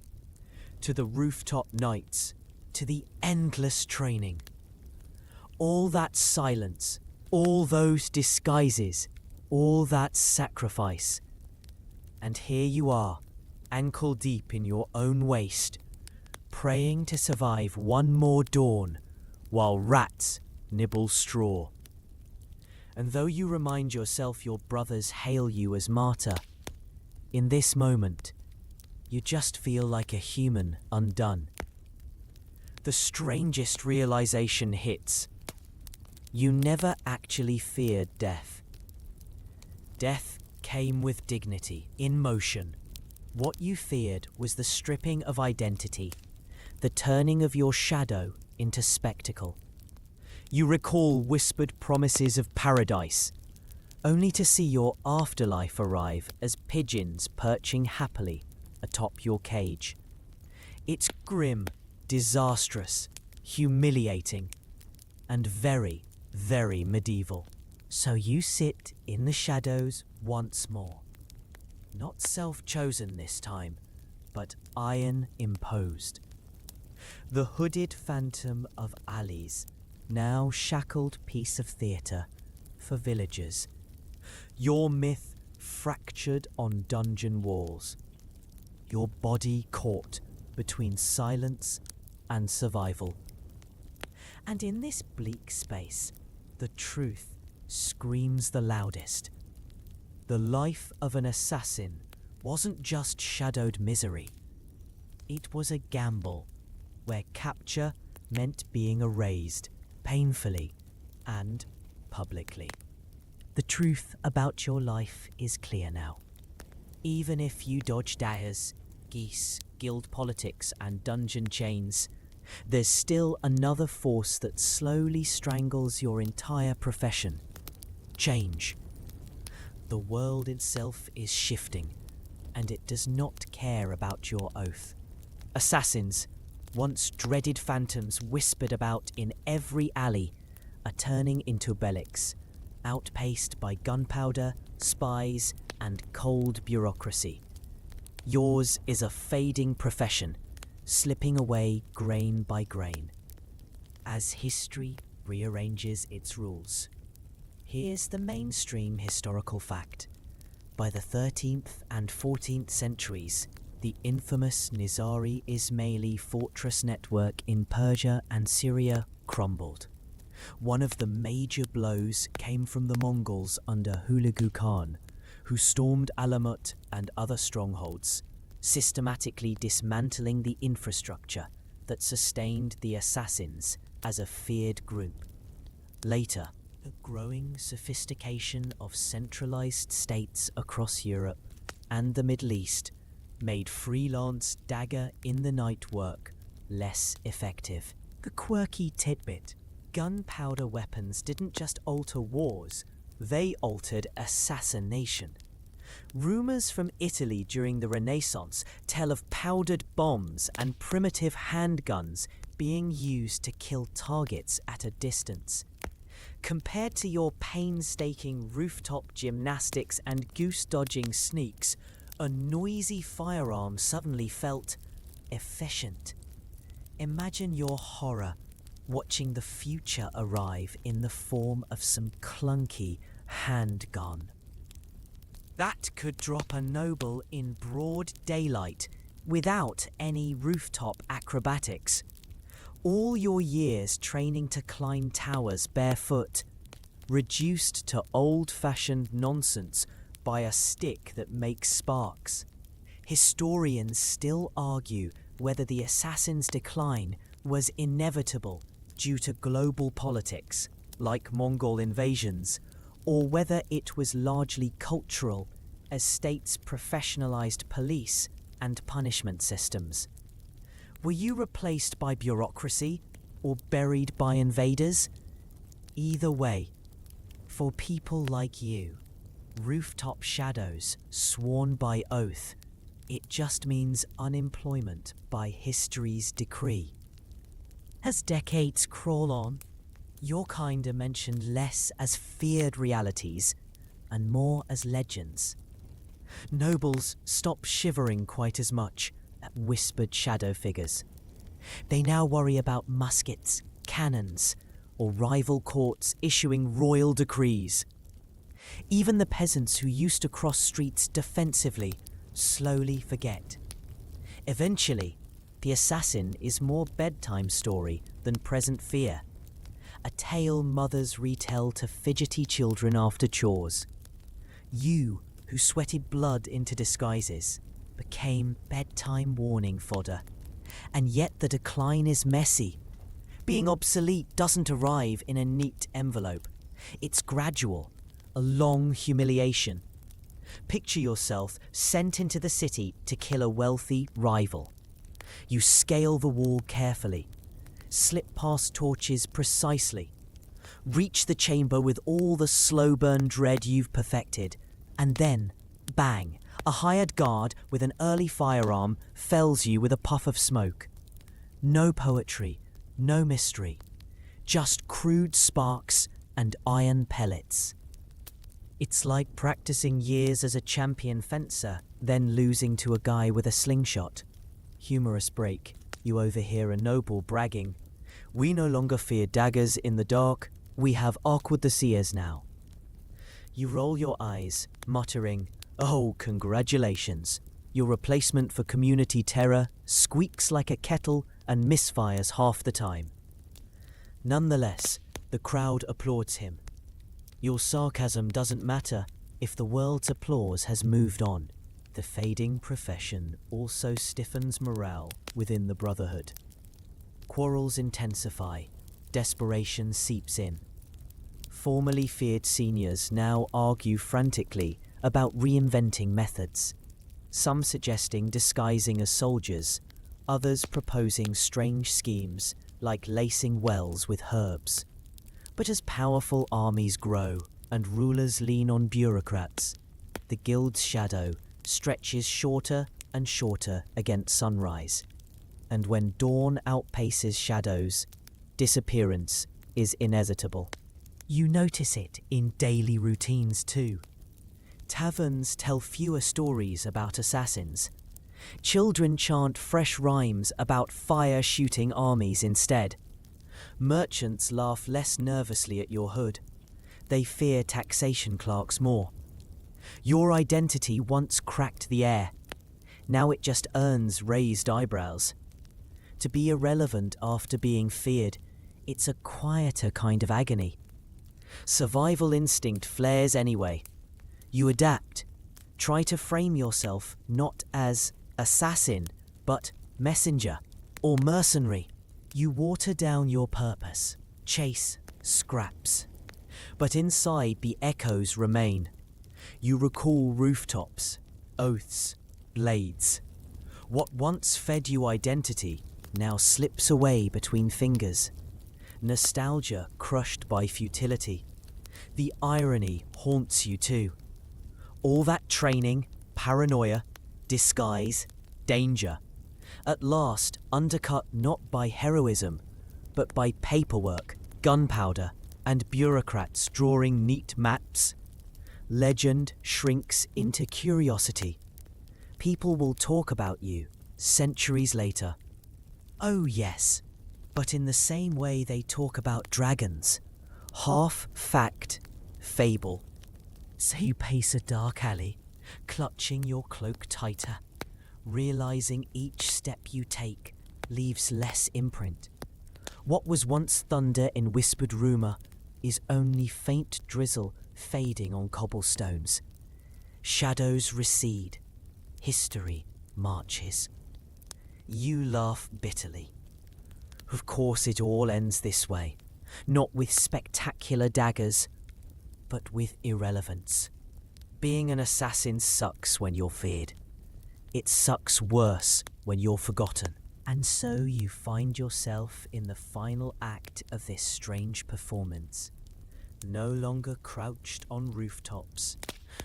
A: to the rooftop nights, to the endless training. All that silence, all those disguises, all that sacrifice. And here you are, ankle deep in your own waste, praying to survive one more dawn while rats nibble straw. And though you remind yourself your brothers hail you as martyr, in this moment, you just feel like a human undone. The strangest realization hits. You never actually feared death. Death came with dignity, in motion. What you feared was the stripping of identity, the turning of your shadow into spectacle. You recall whispered promises of paradise, only to see your afterlife arrive as pigeons perching happily atop your cage. It's grim, disastrous, humiliating, and very, very medieval. So you sit in the shadows once more. Not self-chosen this time, but iron-imposed. The hooded phantom of alleys, now shackled piece of theatre for villagers. Your myth fractured on dungeon walls. Your body caught between silence and survival. And in this bleak space, the truth screams the loudest. The life of an assassin wasn't just shadowed misery. It was a gamble where capture meant being erased painfully and publicly. The truth about your life is clear now. Even if you dodge daggers, geese, guild politics, and dungeon chains, there's still another force that slowly strangles your entire profession. Change. The world itself is shifting, and it does not care about your oath. Assassins, once dreaded phantoms whispered about in every alley, are turning into relics, outpaced by gunpowder, spies, and cold bureaucracy. Yours is a fading profession, slipping away grain by grain, as history rearranges its rules. Here's the mainstream historical fact. By the 13th and 14th centuries, the infamous Nizari Ismaili fortress network in Persia and Syria crumbled. One of the major blows came from the Mongols under Hulagu Khan, who stormed Alamut and other strongholds, systematically dismantling the infrastructure that sustained the assassins as a feared group. Later, the growing sophistication of centralized states across Europe and the Middle East made freelance dagger-in-the-night work less effective. The quirky tidbit: gunpowder weapons didn't just alter wars, they altered assassination. Rumours from Italy during the Renaissance tell of powdered bombs and primitive handguns being used to kill targets at a distance. Compared to your painstaking rooftop gymnastics and goose-dodging sneaks, a noisy firearm suddenly felt efficient. Imagine your horror watching the future arrive in the form of some clunky handgun. That could drop a noble in broad daylight without any rooftop acrobatics. All your years training to climb towers barefoot, reduced to old-fashioned nonsense by a stick that makes sparks. Historians still argue whether the assassin's decline was inevitable due to global politics, like Mongol invasions, or whether it was largely cultural as states professionalized police and punishment systems. Were you replaced by bureaucracy or buried by invaders? Either way, for people like you, rooftop shadows sworn by oath, it just means unemployment by history's decree. As decades crawl on, your kind are mentioned less as feared realities and more as legends. Nobles stop shivering quite as much at whispered shadow figures. They now worry about muskets, cannons, or rival courts issuing royal decrees. Even the peasants who used to cross streets defensively slowly forget. Eventually, the assassin is more bedtime story than present fear. A tale mothers retell to fidgety children after chores. You, who sweated blood into disguises, became bedtime warning fodder. And yet the decline is messy. Being obsolete doesn't arrive in a neat envelope. It's gradual, a long humiliation. Picture yourself sent into the city to kill a wealthy rival. You scale the wall carefully, slip past torches precisely, reach the chamber with all the slow burn dread you've perfected, and then, bang, a hired guard with an early firearm fells you with a puff of smoke. No poetry, no mystery, just crude sparks and iron pellets. It's like practicing years as a champion fencer, then losing to a guy with a slingshot. Humorous break, you overhear a noble bragging. We no longer fear daggers in the dark, we have arquebusiers now. You roll your eyes, muttering, oh, congratulations. Your replacement for community terror squeaks like a kettle and misfires half the time. Nonetheless, the crowd applauds him. Your sarcasm doesn't matter if the world's applause has moved on. The fading profession also stiffens morale within the brotherhood. Quarrels intensify, desperation seeps in. Formerly feared seniors now argue frantically about reinventing methods, some suggesting disguising as soldiers, others proposing strange schemes like lacing wells with herbs. But as powerful armies grow and rulers lean on bureaucrats, the guild's shadow stretches shorter and shorter against sunrise. And when dawn outpaces shadows, disappearance is inevitable. You notice it in daily routines too. Taverns tell fewer stories about assassins. Children chant fresh rhymes about fire-shooting armies instead. Merchants laugh less nervously at your hood. They fear taxation clerks more. Your identity once cracked the air. Now it just earns raised eyebrows. To be irrelevant after being feared, it's a quieter kind of agony. Survival instinct flares anyway. You adapt. Try to frame yourself not as assassin, but messenger or mercenary. You water down your purpose, chase scraps. But inside the echoes remain. You recall rooftops, oaths, blades. What once fed you identity now slips away between fingers. Nostalgia crushed by futility. The irony haunts you too. All that training, paranoia, disguise, danger, at last undercut not by heroism, but by paperwork, gunpowder, and bureaucrats drawing neat maps. Legend shrinks into curiosity. People will talk about you centuries later. Oh yes, but in the same way they talk about dragons. Half fact, fable. So you pace a dark alley, clutching your cloak tighter, realizing each step you take leaves less imprint. What was once thunder in whispered rumor is only faint drizzle fading on cobblestones. Shadows recede. History marches. You laugh bitterly. Of course it all ends this way, not with spectacular daggers, but with irrelevance. Being an assassin sucks when you're feared. It sucks worse when you're forgotten. And so you find yourself in the final act of this strange performance. No longer crouched on rooftops,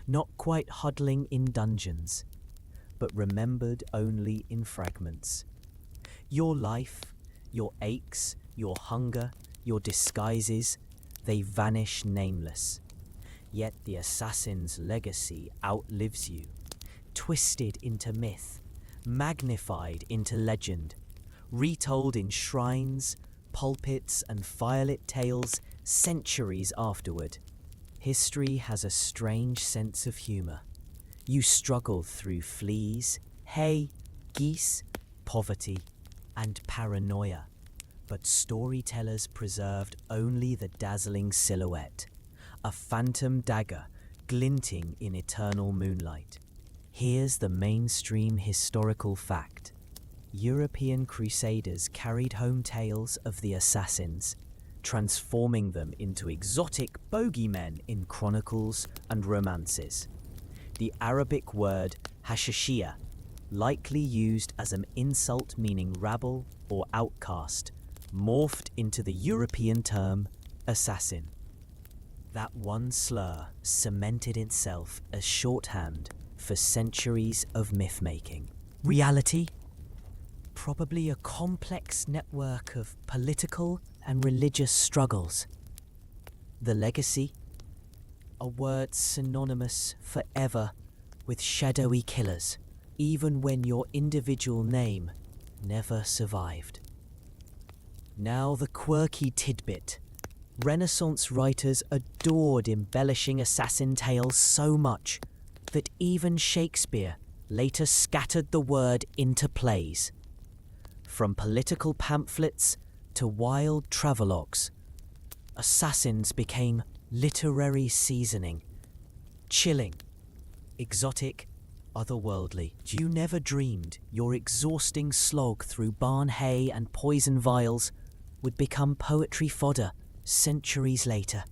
A: not quite huddling in dungeons, but remembered only in fragments. Your life, your aches, your hunger, your disguises, they vanish nameless. Yet the assassin's legacy outlives you, twisted into myth, magnified into legend, retold in shrines, pulpits and firelit tales centuries afterward. History has a strange sense of humor. You struggled through fleas, hay, geese, poverty, and paranoia, but storytellers preserved only the dazzling silhouette, a phantom dagger glinting in eternal moonlight. Here's the mainstream historical fact. European crusaders carried home tales of the assassins, transforming them into exotic bogeymen in chronicles and romances. The Arabic word hashashiyah, likely used as an insult meaning rabble or outcast, morphed into the European term assassin. That one slur cemented itself as shorthand for centuries of myth-making. Reality? Probably a complex network of political and religious struggles. The legacy? A word synonymous forever with shadowy killers, even when your individual name never survived. Now the quirky tidbit. Renaissance writers adored embellishing assassin tales so much that even Shakespeare later scattered the word into plays. From political pamphlets to wild travelogues, assassins became literary seasoning. Chilling, exotic, otherworldly. You never dreamed your exhausting slog through barn hay and poison vials would become poetry fodder centuries later.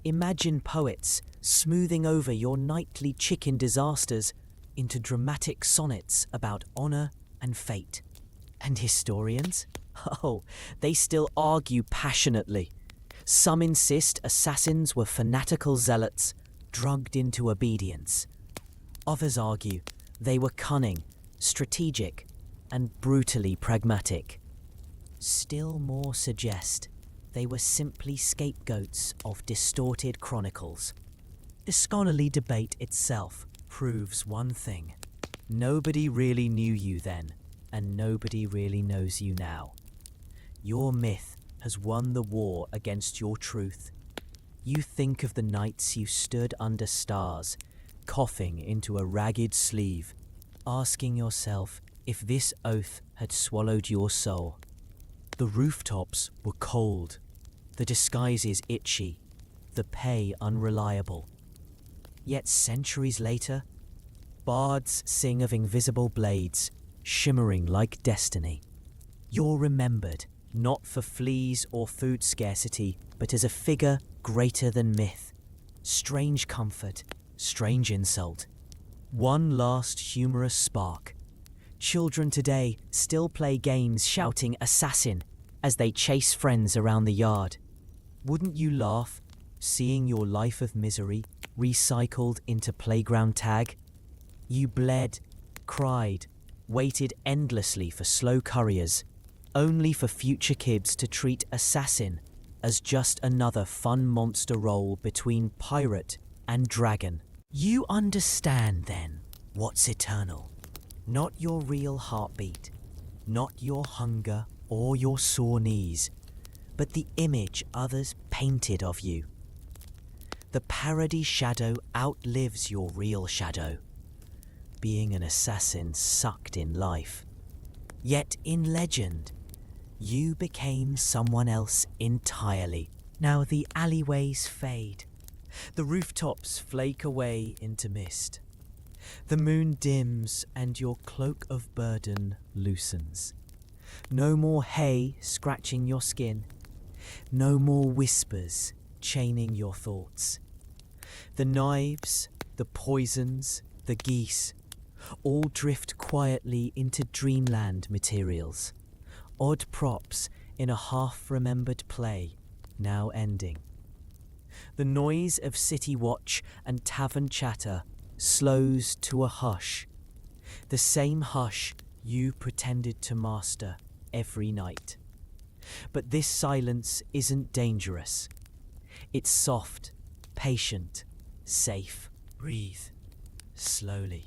A: Imagine poets smoothing over your nightly chicken disasters into dramatic sonnets about honor and fate. And historians? Oh, they still argue passionately. Some insist assassins were fanatical zealots, drugged into obedience. Others argue they were cunning, strategic, and brutally pragmatic. Still more suggest they were simply scapegoats of distorted chronicles. The scholarly debate itself proves one thing. Nobody really knew you then, and nobody really knows you now. Your myth has won the war against your truth. You think of the nights you stood under stars, coughing into a ragged sleeve, asking yourself if this oath had swallowed your soul. The rooftops were cold, the disguises itchy, the pay unreliable. Yet centuries later, bards sing of invisible blades, shimmering like destiny. You're remembered, not for fleas or food scarcity, but as a figure greater than myth. Strange comfort, strange insult. One last humorous spark. Children today still play games shouting "assassin" as they chase friends around the yard. Wouldn't you laugh, seeing your life of misery recycled into playground tag? You bled, cried, waited endlessly for slow couriers, only for future kids to treat assassin as just another fun monster role between pirate and dragon. You understand then what's eternal. Not your real heartbeat, not your hunger or your sore knees, but the image others painted of you. The parody shadow outlives your real shadow. Being an assassin sucked in life. Yet in legend, you became someone else entirely. Now the alleyways fade. The rooftops flake away into mist. The moon dims and your cloak of burden loosens. No more hay scratching your skin. No more whispers chaining your thoughts. The knives, the poisons, the geese, all drift quietly into dreamland materials. Odd props in a half-remembered play, now ending. The noise of city watch and tavern chatter slows to a hush. The same hush you pretended to master every night. But this silence isn't dangerous. It's soft, patient, safe. Breathe slowly.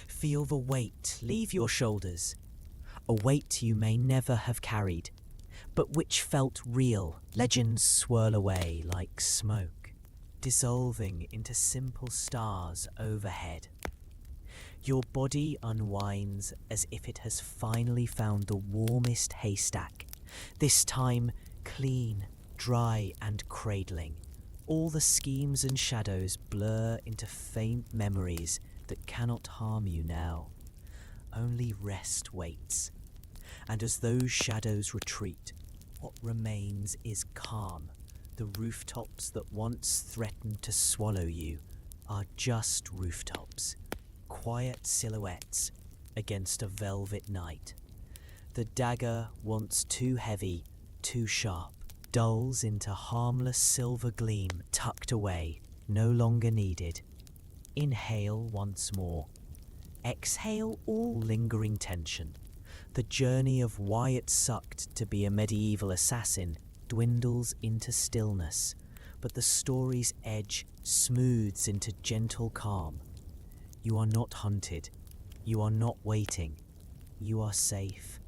A: Feel the weight leave your shoulders. A weight you may never have carried, but which felt real. Legends swirl away like smoke. dissolving into simple stars overhead. Your body unwinds as if it has finally found the warmest haystack, this time clean, dry and cradling. All the schemes and shadows blur into faint memories that cannot harm you now. Only rest waits. And as those shadows retreat, what remains is calm. The rooftops that once threatened to swallow you are just rooftops, quiet silhouettes against a velvet night. The dagger, once too heavy, too sharp, dulls into harmless silver gleam, tucked away, no longer needed. Inhale once more. Exhale all lingering tension. The journey of why it sucked to be a medieval assassin dwindles into stillness, but the story's edge smooths into gentle calm. You are not hunted. You are not waiting. You are safe,